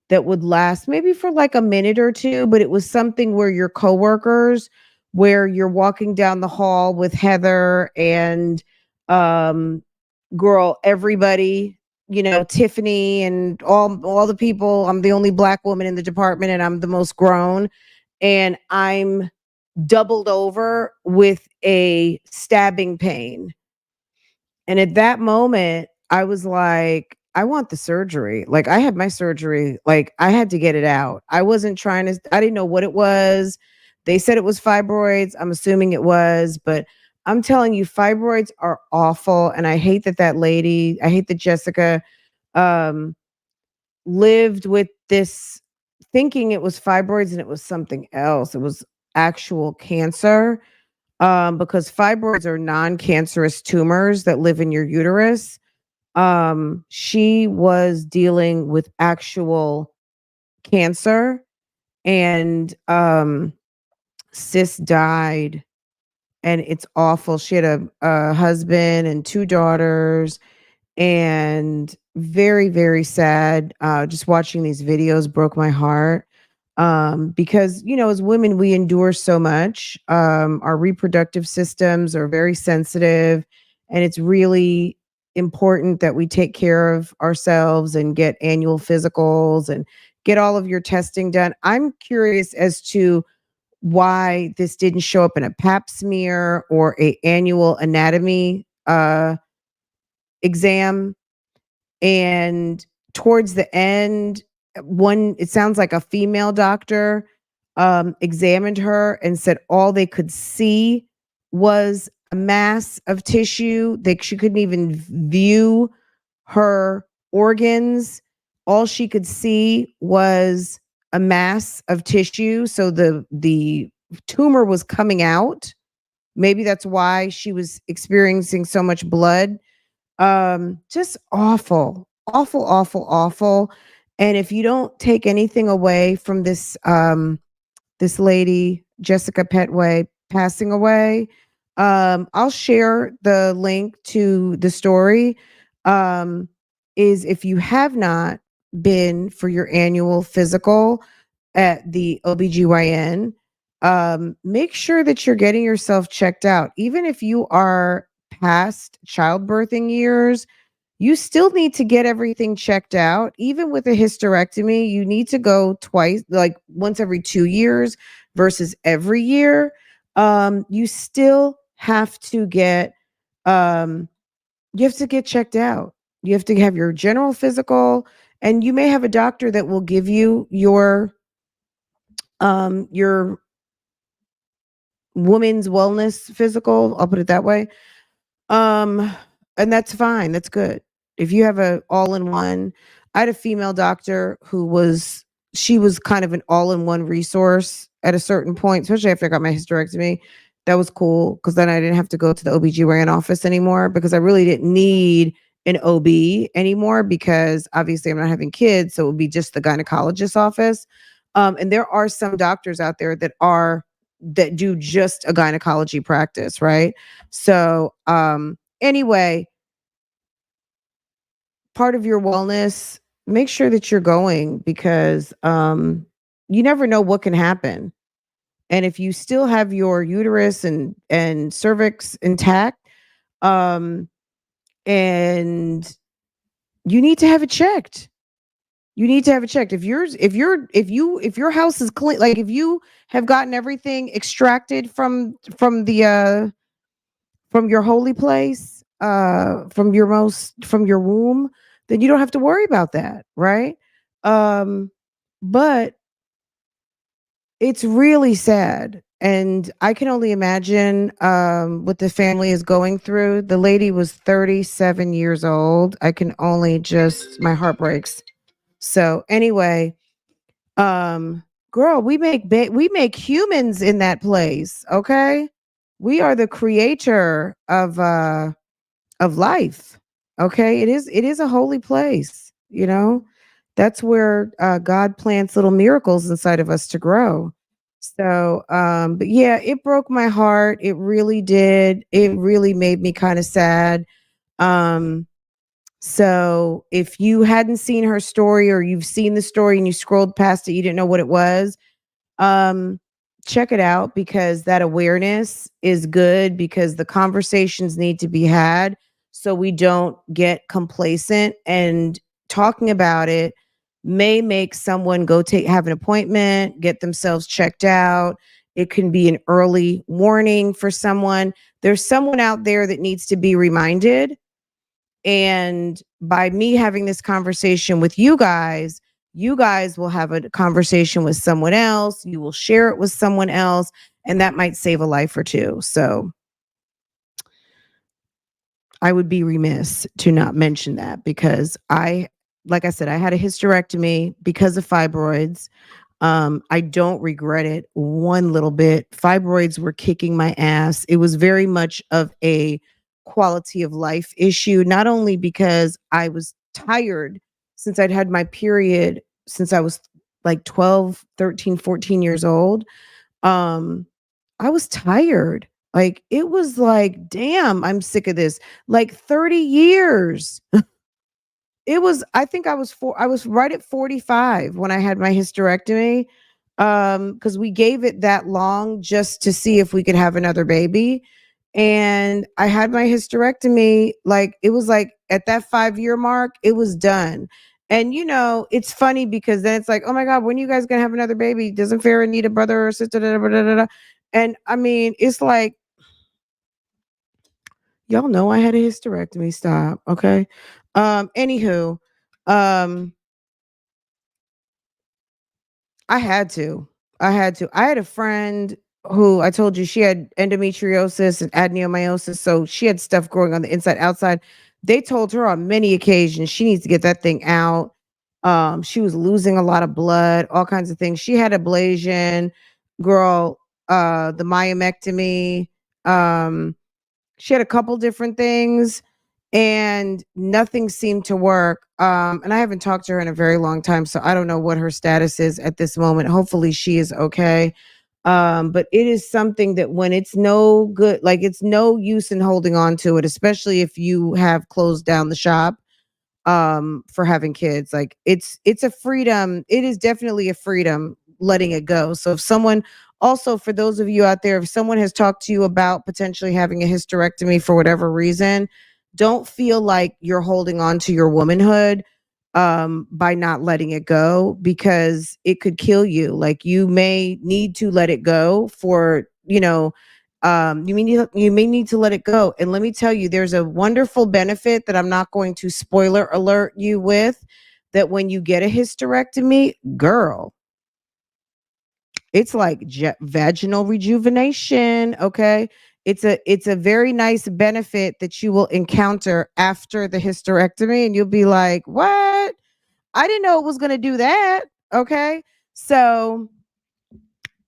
that would last maybe for like a minute or two. But it was something where your coworkers, where you're walking down the hall with Heather and, um, girl, everybody, Tiffany and all the people. I'm the only black woman in the department and I'm the most grown. And I'm doubled over with a stabbing pain. And at that moment, I was like, I want the surgery. Like I had my surgery, like I had to get it out. I didn't know what it was. They said it was fibroids. I'm assuming it was, but I'm telling you, fibroids are awful. And I hate I hate that Jessica um lived with this thinking it was fibroids and it was something else. It was actual cancer. Because fibroids are non-cancerous tumors that live in your uterus. She was dealing with actual cancer, and sis died, and it's awful. She had a husband and 2 daughters, and very, very sad. Just watching these videos broke my heart. Because, as women, we endure so much. Our reproductive systems are very sensitive, and it's really important that we take care of ourselves and get annual physicals and get all of your testing done. I'm curious as to why this didn't show up in a pap smear or a annual anatomy exam. And towards the end, it sounds like a female doctor examined her and said all they could see was a mass of tissue. She couldn't even view her organs. All she could see was a mass of tissue. So the tumor was coming out. Maybe that's why she was experiencing so much blood. Just awful, awful, awful, awful. And if you don't take anything away from this lady, Jessica Petway, passing away, I'll share the link to the story. Um, is if you have not been for your annual physical at the OBGYN, make sure that you're getting yourself checked out. Even if you are past childbirthing years, you still need to get everything checked out. Even with a hysterectomy, you need to go twice, like once every 2 years versus every year. You still have to get checked out. You have to have your general physical, and you may have a doctor that will give you your woman's wellness physical. I'll put it that way. Um, and that's fine. That's good. If you have a all-in-one, I had a female doctor she was kind of an all-in-one resource at a certain point, especially after I got my hysterectomy. That was cool because then I didn't have to go to the OBGYN office anymore because I really didn't need an OB anymore because obviously I'm not having kids. So it would be just the gynecologist's office. And there are some doctors out there that do just a gynecology practice, right? So anyway, part of your wellness, make sure that you're going because you never know what can happen. And if you still have your uterus and cervix intact, um, and you need to have it checked. You need to have it checked. If your house is clean, like if you have gotten everything extracted from your holy place, from your womb, then you don't have to worry about that, right? But it's really sad. And I can only imagine what the family is going through. The lady was 37 years old. I can only just, my heart breaks. So anyway, girl, we make humans in that place, okay? We are the creator of life. Okay? It is a holy place, you know? That's where God plants little miracles inside of us to grow. So, but yeah, it broke my heart. It really did. It really made me kind of sad. Um, so if you hadn't seen her story or you've seen the story and you scrolled past it, you didn't know what it was, um, check it out because that awareness is good because the conversations need to be had so we don't get complacent and talking about it may make someone go have an appointment, get themselves checked out. It can be an early warning for someone. There's someone out there that needs to be reminded, and by me having this conversation with you guys will have a conversation with someone else. You will share it with someone else, and that might save a life or two. So I would be remiss to not mention that because like I said, I had a hysterectomy because of fibroids. I don't regret it one little bit. Fibroids were kicking my ass. It was very much of a quality of life issue, not only because I was tired since I'd had my period since I was like 12, 13, 14 years old. Um, I was tired. Like it was like, damn, I'm sick of this. Like 30 years. It was, I think I was right at 45 when I had my hysterectomy. Because we gave it that long just to see if we could have another baby. And I had my hysterectomy, like it was like at that 5 year mark, it was done. And you know, it's funny because then it's like, oh my God, when are you guys gonna have another baby? Doesn't Farrah need a brother or sister? Da, da, da, da, da. And I mean, it's like, y'all know I had a hysterectomy. Stop. Okay. Anywho, um, I had to. I had to. I had a friend who I told you she had endometriosis and adenomyosis. So she had stuff growing on the inside, outside. They told her on many occasions she needs to get that thing out. She was losing a lot of blood, all kinds of things. She had ablation, girl, the myomectomy. Um, she had a couple different things and nothing seemed to work. And I haven't talked to her in a very long time, so I don't know what her status is at this moment. Hopefully she is okay. But it is something that when it's no good, like it's no use in holding on to it, especially if you have closed down the shop for having kids. Like it's a freedom. It is definitely a freedom letting it go. So if someone, also for those of you out there, if someone has talked to you about potentially having a hysterectomy for whatever reason, don't feel like you're holding on to your womanhood by not letting it go because it could kill you. Like you may need to let it go for, you know, you may need to let it go. And let me tell you, there's a wonderful benefit that I'm not going to spoiler alert you with, that when you get a hysterectomy, girl, it's like vaginal rejuvenation. Okay. It's a very nice benefit that you will encounter after the hysterectomy. And you'll be like, what? I didn't know it was going to do that. Okay. So,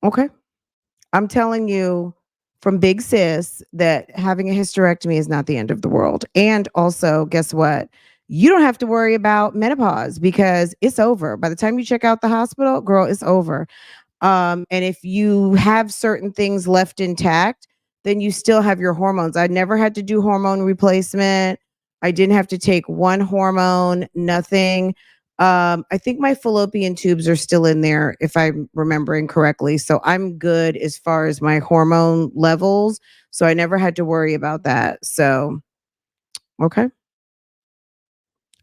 okay. I'm telling you from Big Sis that having a hysterectomy is not the end of the world. And also, guess what? You don't have to worry about menopause because it's over. By the time you check out the hospital, girl, it's over. And if you have certain things left intact, then you still have your hormones. I never had to do hormone replacement. I didn't have to take one hormone, nothing. I think my fallopian tubes are still in there, if I'm remembering correctly. So I'm good as far as my hormone levels. So I never had to worry about that. So, okay.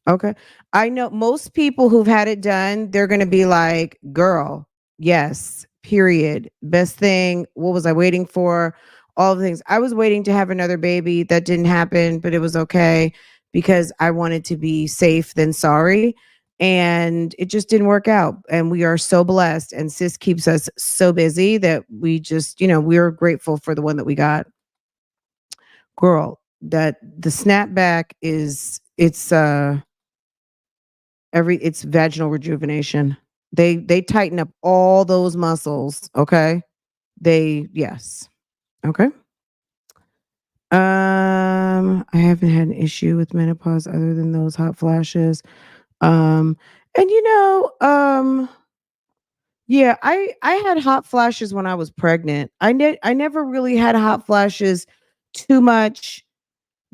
Okay. I know most people who've had it done, they're going to be like, girl, yes, period. Best thing. What was I waiting for? All the things. I was waiting to have another baby. That didn't happen, but it was okay because I wanted to be safe than sorry. And it just didn't work out. And we are so blessed. And sis keeps us so busy that we just, we're grateful for the one that we got. Girl, that the snapback it's vaginal rejuvenation. They tighten up all those muscles, okay? Yes. Okay. I haven't had an issue with menopause other than those hot flashes. Um and yeah, I had hot flashes when I was pregnant. I never really had hot flashes too much.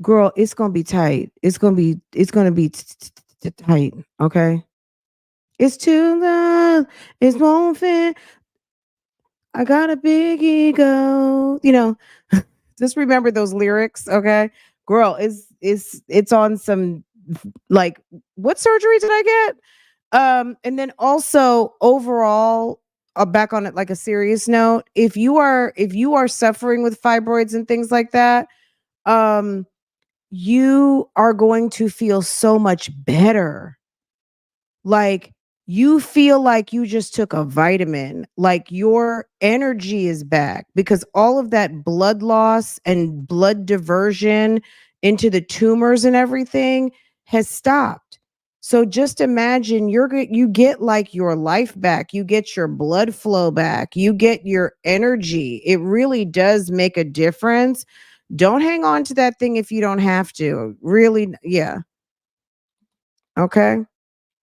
Girl, it's going to be tight. It's going to be tight, okay? It's too loud. It won't fit. I got a big ego. Just remember those lyrics, okay? Girl, it's on some like what surgery did I get? And then also overall, back on it like a serious note, if you are suffering with fibroids and things like that, um, you are going to feel so much better. Like you feel like you just took a vitamin, like your energy is back because all of that blood loss and blood diversion into the tumors and everything has stopped. So just imagine you get like your life back, you get your blood flow back, you get your energy. It really does make a difference. Don't hang on to that thing if you don't have to. Really, yeah. Okay.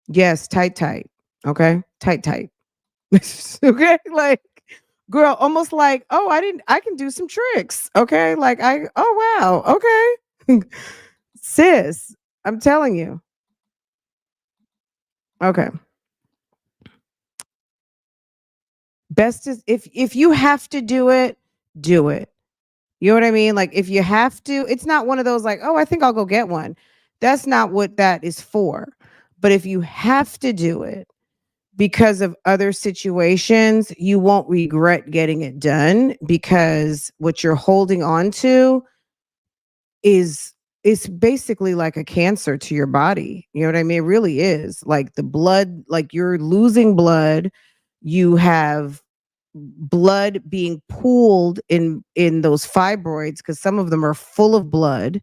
Yes, tight, tight. Okay. Tight, tight. Okay. Like, girl, almost like, oh, I can do some tricks. Okay. Like, oh, wow. Okay. Sis, I'm telling you. Okay. Best is if you have to do it, do it. You know what I mean? Like, if you have to, it's not one of those like, oh, I think I'll go get one. That's not what that is for. But if you have to do it, because of other situations, you won't regret getting it done because what you're holding on to is it's basically like a cancer to your body. You know what I mean? It really is. Like the blood, like you're losing blood. You have blood being pooled in those fibroids because some of them are full of blood.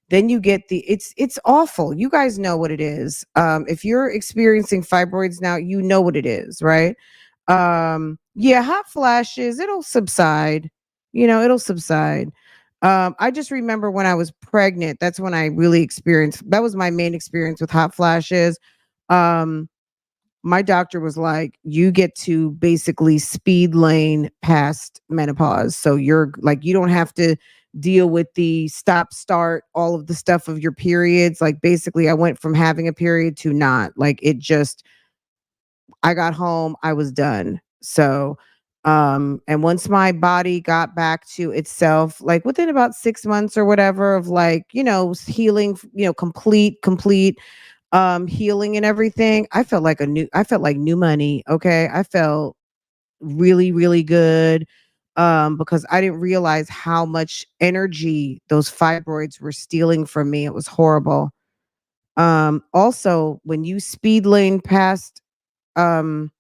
Then you get it's awful. You guys know what it is. If you're experiencing fibroids now, you know what it is, right? Yeah, hot flashes, it'll subside. It'll subside. I just remember when I was pregnant, that's when I really experienced that was my main experience with hot flashes. Um, my doctor was like, you get to basically speed lane past menopause. So you're like, you don't have to deal with the stop, start, all of the stuff of your periods. Like basically, I went from having a period to not. Like it just, I got home, I was done. So, and once my body got back to itself, like within about 6 months or whatever of like, healing, complete healing and everything, I felt like new money. Okay. I felt really, really good. Because I didn't realize how much energy those fibroids were stealing from me. It was horrible. Also when you speed lane past um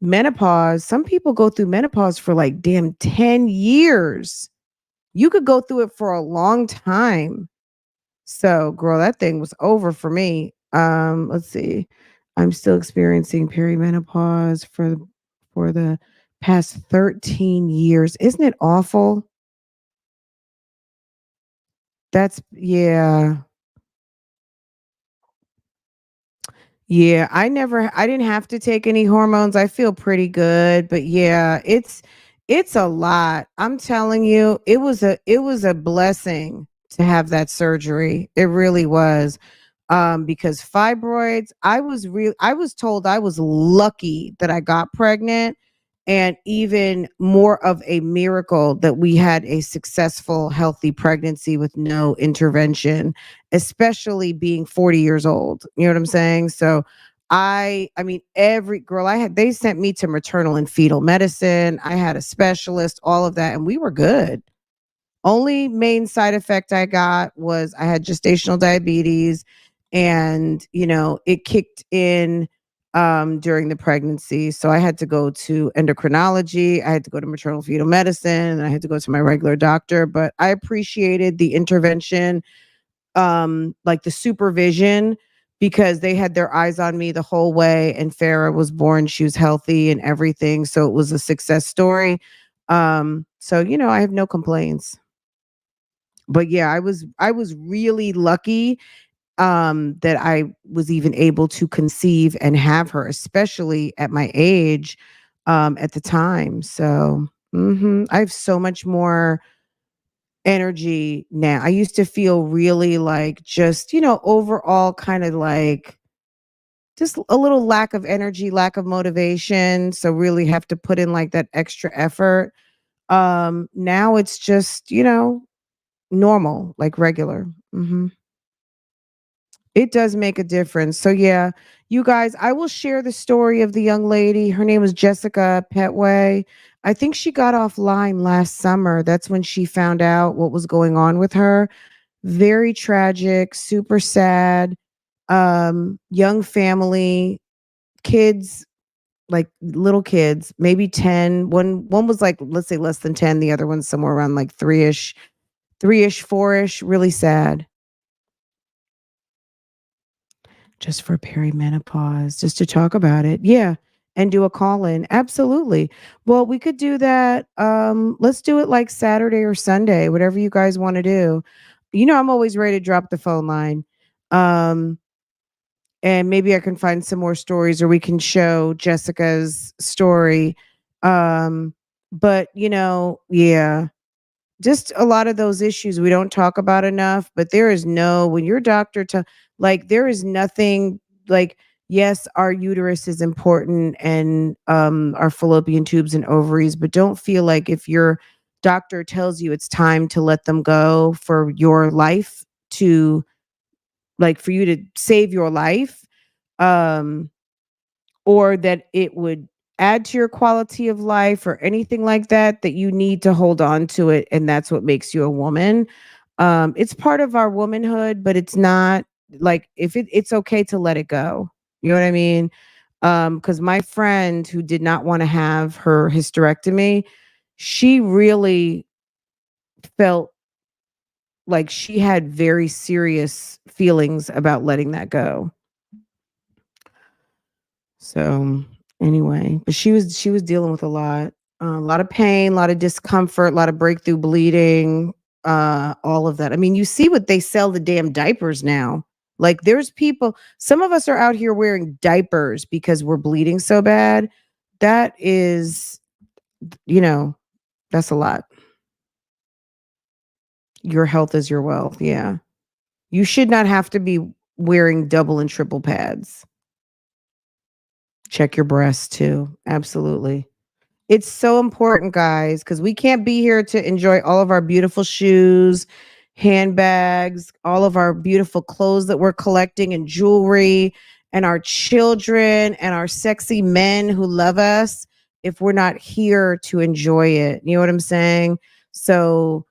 menopause, some people go through menopause for like damn 10 years. You could go through it for a long time. So, girl, that thing was over for me. Let's see. I'm still experiencing perimenopause for the past 13 years. Isn't it awful? That's yeah. Yeah, I didn't have to take any hormones. I feel pretty good, but yeah, it's a lot. I'm telling you, it was a blessing to have that surgery. It really was. Because fibroids, I was told I was lucky that I got pregnant, and even more of a miracle that we had a successful, healthy pregnancy with no intervention, especially being 40 years old. You know what I'm saying? So I mean, every girl I had, they sent me to maternal and fetal medicine. I had a specialist, all of that, and we were good. Only main side effect I got was I had gestational diabetes, and it kicked in during the pregnancy. So I had to go to endocrinology, I had to go to maternal fetal medicine, and I had to go to my regular doctor. But I appreciated the intervention, like the supervision, because they had their eyes on me the whole way, and Farah was born, she was healthy and everything. So it was a success story. So I have no complaints. But yeah, I was really lucky that I was even able to conceive and have her, especially at my age at the time. So I have so much more energy now. I used to feel really like just, overall kind of like just a little lack of energy, lack of motivation. So really have to put in like that extra effort. Now it's just, normal, like regular. It does make a difference. So yeah, you guys, I will share the story of the young lady. Her name was Jessica Petway. I think she got offline last summer. That's when she found out what was going on with her. Very tragic, super sad. Young family, kids, like little kids, maybe 10. One was like, let's say less than 10, the other one's somewhere around like 3ish, 4ish, really sad. Just for perimenopause, just to talk about it. Yeah. And do a call in. Absolutely. Well, we could do that. Let's do it like Saturday or Sunday, whatever you guys want to do. I'm always ready to drop the phone line. Um, and maybe I can find some more stories, or we can show Jessica's story. But yeah, just a lot of those issues we don't talk about enough. But when your doctor there is nothing like, yes, our uterus is important, and our fallopian tubes and ovaries, but don't feel like if your doctor tells you it's time to let them go for your life, to like for you to save your life, um or that it would add to your quality of life or anything like that, that you need to hold on to it. And that's what makes you a woman. It's part of our womanhood, but it's not like, if it's okay to let it go. You know what I mean? Because my friend who did not want to have her hysterectomy, she really felt like she had very serious feelings about letting that go. So anyway, but she was dealing with a lot of pain, a lot of discomfort, a lot of breakthrough bleeding, all of that. I mean, you see what they sell the damn diapers now. Like there's people, some of us are out here wearing diapers because we're bleeding so bad. That is, that's a lot. Your health is your wealth. Yeah. You should not have to be wearing double and triple pads. Check your breasts too. Absolutely. It's so important, guys, because we can't be here to enjoy all of our beautiful shoes, handbags, all of our beautiful clothes that we're collecting, and jewelry, and our children, and our sexy men who love us, if we're not here to enjoy it. You know what I'm saying? So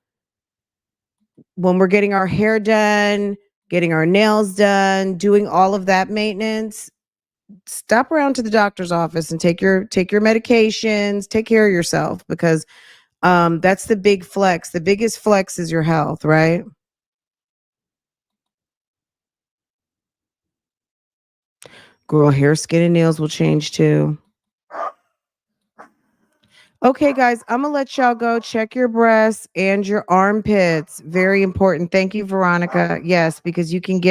when we're getting our hair done, getting our nails done, doing all of that maintenance, stop around to the doctor's office and take your medications, take care of yourself, because that's the big flex. The biggest flex is your health, right? Girl, hair, skin, and nails will change too. Okay, guys, I'm gonna let y'all go. Check your breasts and your armpits. Very important. Thank you, Veronica. Yes, because you can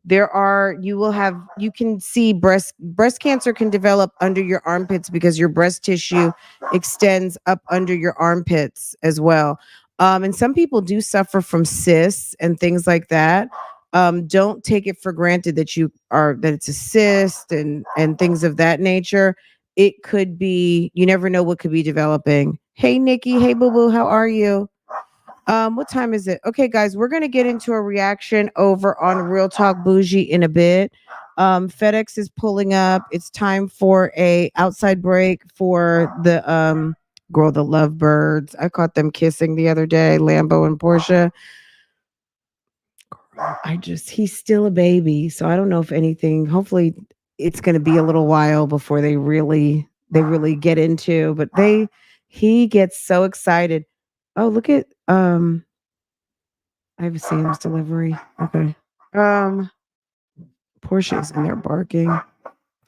you can see breast cancer can develop under your armpits, because your breast tissue extends up under your armpits as well. And some people do suffer from cysts and things like that. Don't take it for granted that it's a cyst and things of that nature. It could be, you never know what could be developing. Hey Nikki, hey boo boo, how are you? What time is it? Okay, guys, we're gonna get into a reaction over on Real Talk Bougie in a bit. FedEx is pulling up. It's time for a outside break for the girl, the lovebirds. I caught them kissing the other day, Lambo and Portia. He's still a baby, so I don't know if anything. Hopefully, it's going to be a little while before they really get into. But he gets so excited. Oh, look at I have a Sam's delivery. Okay. Portia's in there barking.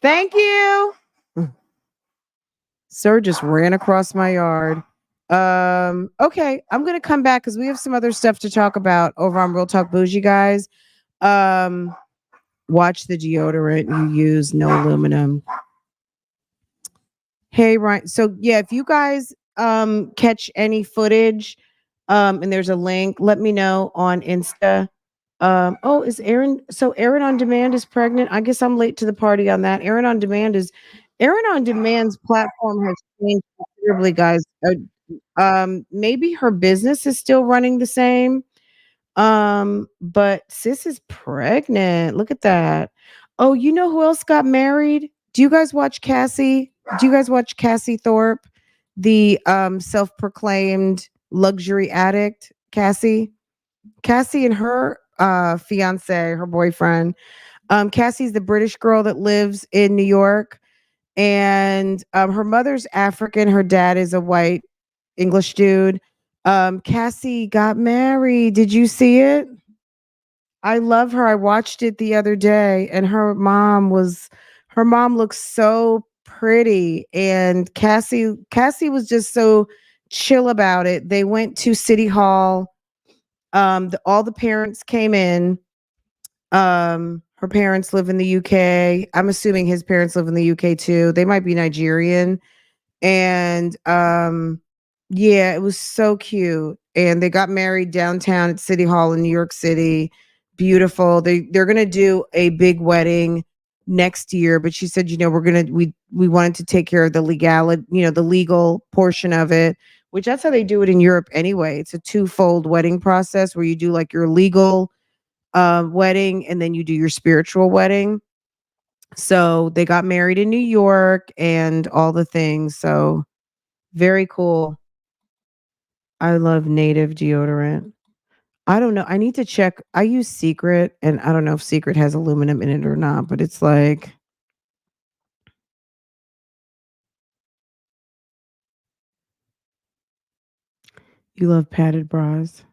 Thank you. Sir just ran across my yard. Okay, I'm gonna come back because we have some other stuff to talk about over on Real Talk Bougie, guys. Um, watch the deodorant you use, no aluminum. Hey, Ryan. So yeah, if you guys catch any footage, and there's a link, let me know on Insta. Oh, is Aaron? So Aaron on Demand is pregnant. I guess I'm late to the party on that. Aaron on Demand's platform has changed considerably, guys. Maybe her business is still running the same. But sis is pregnant. Look at that. Oh, you know who else got married? Do you guys watch Cassie? Do you guys watch Cassie Thorpe, the self-proclaimed luxury addict? Cassie and her fiance, her boyfriend. Cassie's the British girl that lives in New York, and her mother's African. Her dad is a white English dude. Cassie got married. Did you see it? I love her. I watched it the other day, and her mom looks so pretty, and Cassie was just so chill about it. They went to City Hall. All the parents came in. Her parents live in the UK. I'm assuming his parents live in the UK too. They might be Nigerian. And yeah, it was so cute. And they got married downtown at City Hall in New York City. Beautiful. They're gonna do a big wedding next year, but she said, we wanted to take care of the legality, the legal portion of it, which that's how they do it in Europe anyway. It's a twofold wedding process where you do like your legal wedding and then you do your spiritual wedding. So they got married in New York and all the things. So very cool. I love native deodorant. I don't know. I need to check. I use Secret, and I don't know if Secret has aluminum in it or not, but it's like you love padded bras.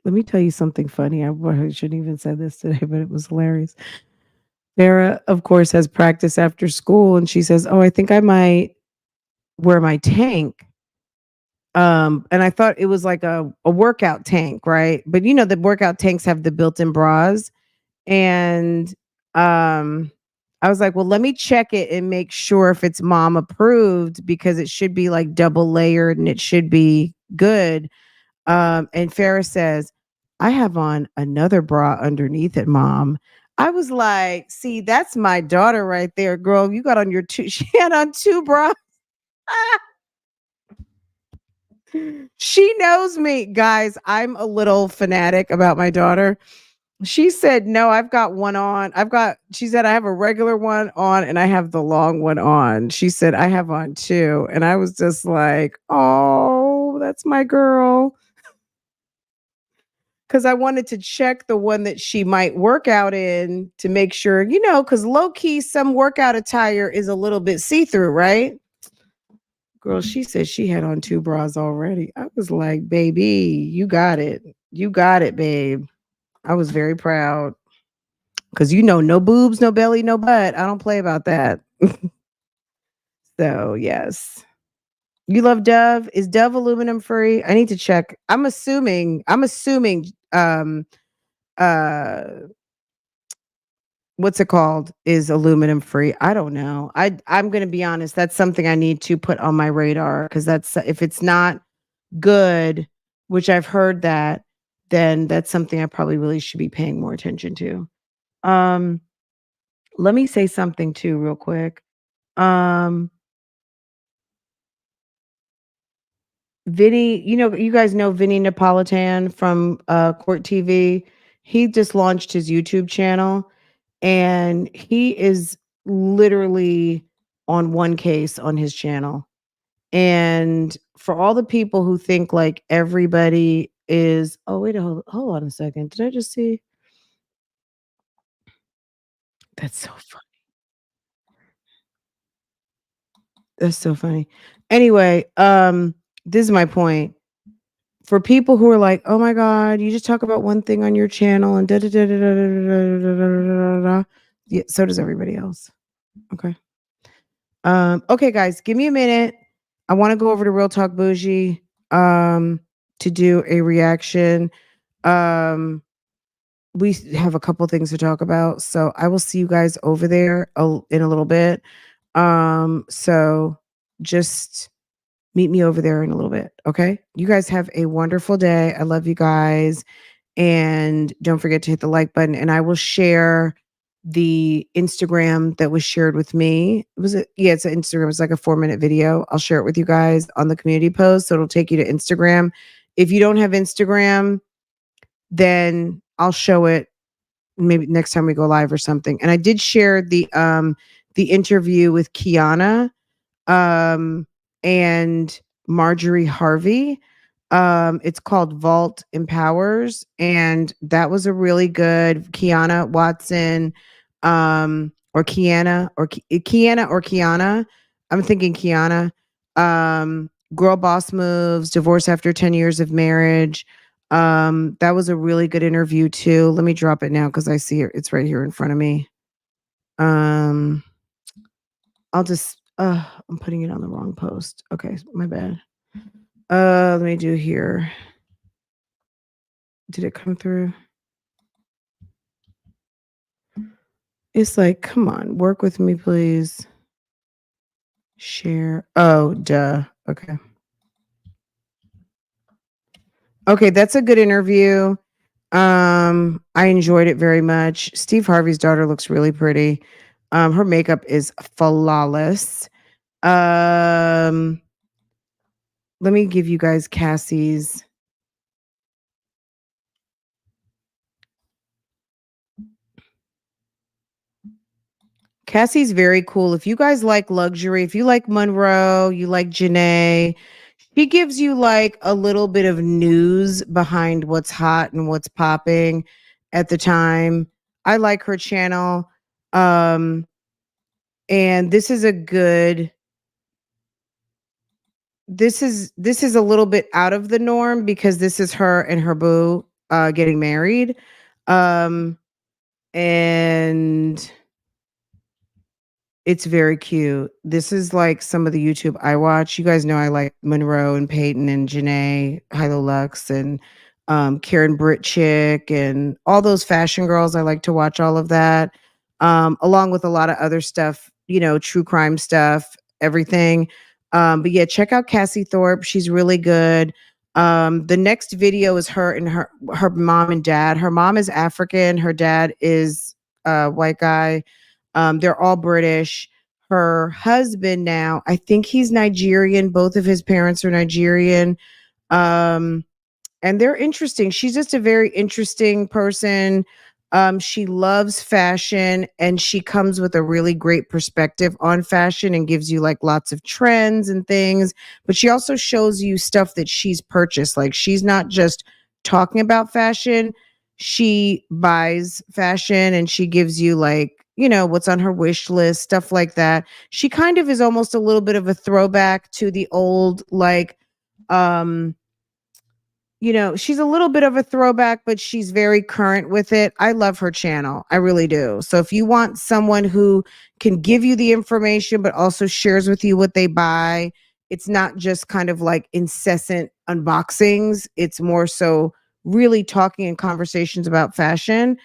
Let me tell you something funny. I shouldn't even said this today, but it was hilarious. Sarah, of course, has practice after school, and she says, "Oh, I think I might wear my tank." And I thought it was like a workout tank, right? But the workout tanks have the built-in bras. And I was like, well, let me check it and make sure if it's mom approved because it should be like double layered and it should be good. And Farrah says, I have on another bra underneath it, mom. I was like, see, that's my daughter right there, girl. You got on your two, she had on two bras. She knows me, guys. I'm a little fanatic about my daughter. She said, no, I've got one on. She said, I have a regular one on and I have the long one on. She said, I have on two. And I was just like, oh, that's my girl. Because I wanted to check the one that she might work out in to make sure, because low key, some workout attire is a little bit see through, right? Girl, she said she had on two bras already. I was like, baby, you got it. You got it, babe. I was very proud. Because no boobs, no belly, no butt. I don't play about that. So, yes. You love Dove? Is Dove aluminum free? I need to check. I'm assuming what's it called is aluminum free. I don't know. I'm going to be honest, that's something I need to put on my radar because that's if it's not good, which I've heard that then that's something I probably really should be paying more attention to. Let me say something too real quick. Vinny, you guys know Vinny Napolitan from Court TV. He just launched his YouTube channel and he is literally on one case on his channel. And for all the people who think like everybody is, oh, wait, hold on a second. Did I just see? That's so funny. That's so funny. Anyway, this is my point. For people who are like, "Oh my god, you just talk about one thing on your channel and da da da da da da da da da da da." Yeah, so does everybody else. Okay. Okay, guys, give me a minute. I want to go over to Real Talk Bougie to do a reaction. We have a couple things to talk about, so I will see you guys over there in a little bit. So just meet me over there in a little bit. Okay. You guys have a wonderful day. I love you guys. And don't forget to hit the like button. And I will share the Instagram that was shared with me. Was it? Yeah, it's an Instagram. It's like a 4-minute video. I'll share it with you guys on the community post. So it'll take you to Instagram. If you don't have Instagram, then I'll show it maybe next time we go live or something. And I did share the interview with Kiana and Marjorie Harvey. It's called Vault Empowers, and that was a really good Kiana Watson, or Kiana or Kiana or Kiana. I'm thinking Kiana. Girl Boss Moves, Divorce After 10 Years of Marriage. That was a really good interview too. Let me drop it now because I see it. It's right here in front of me. I'll just I'm putting it on the wrong post. Okay, my bad. Let me do here. Did it come through? It's like, come on, work with me, please. Share. Oh, duh. Okay. Okay, that's a good interview. I enjoyed it very much. Steve Harvey's daughter looks really pretty. Her makeup is flawless. Let me give you guys Cassie's. Cassie's very cool. If you guys like luxury, if you like Monroe, you like Janae, she gives you like a little bit of news behind what's hot and what's popping at the time. I like her channel. And this is a little bit out of the norm because this is her and her boo getting married. And it's very cute. This is like some of the YouTube I watch. You guys know I like Monroe and Peyton and Janae, Hilo Lux, and Karen Britchick and all those fashion girls. I like to watch all of that, along with a lot of other stuff, true crime stuff, everything. But yeah, check out Cassie Thorpe. She's really good. The next video is her and her mom and dad. Her mom is African. Her dad is a white guy. They're all British. Her husband now, I think he's Nigerian. Both of his parents are Nigerian. And they're interesting. She's just a very interesting person. She loves fashion and she comes with a really great perspective on fashion and gives you like lots of trends and things. But she also shows you stuff that she's purchased. Like she's not just talking about fashion. She buys fashion and she gives you like, what's on her wish list, stuff like that. She kind of is almost a little bit of a throwback to the old, like, she's a little bit of a throwback, but she's very current with it. I love her channel. I really do. So if you want someone who can give you the information, but also shares with you what they buy, it's not just kind of like incessant unboxings. It's more so really talking and conversations about fashion.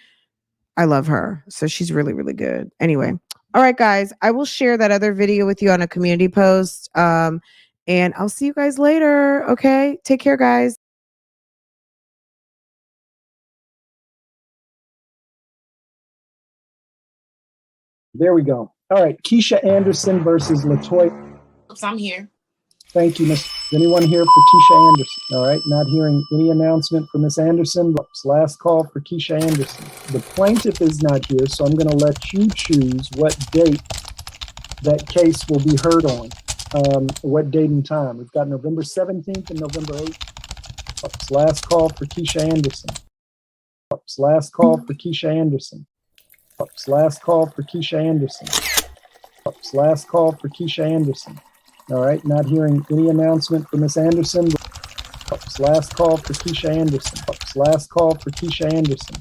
I love her. So she's really, really good. Anyway. All right, guys, I will share that other video with you on a community post. And I'll see you guys later. Okay. Take care, guys. There we go. All right, Keisha Anderson versus LaToya. I'm here. Thank you, Miss. Is anyone here for Keisha Anderson? All right, not hearing any announcement for Miss Anderson. Last call for Keisha Anderson. The plaintiff is not here, so I'm going to let you choose what date that case will be heard on. What date and time? We've got November 17th and November 8th. Last call for Keisha Anderson. Last call for Keisha Anderson. Last call for Keisha Anderson. Last call for Keisha Anderson. All right, not hearing any announcement for Miss Anderson. Last call for Keisha Anderson. Last call for Keisha Anderson.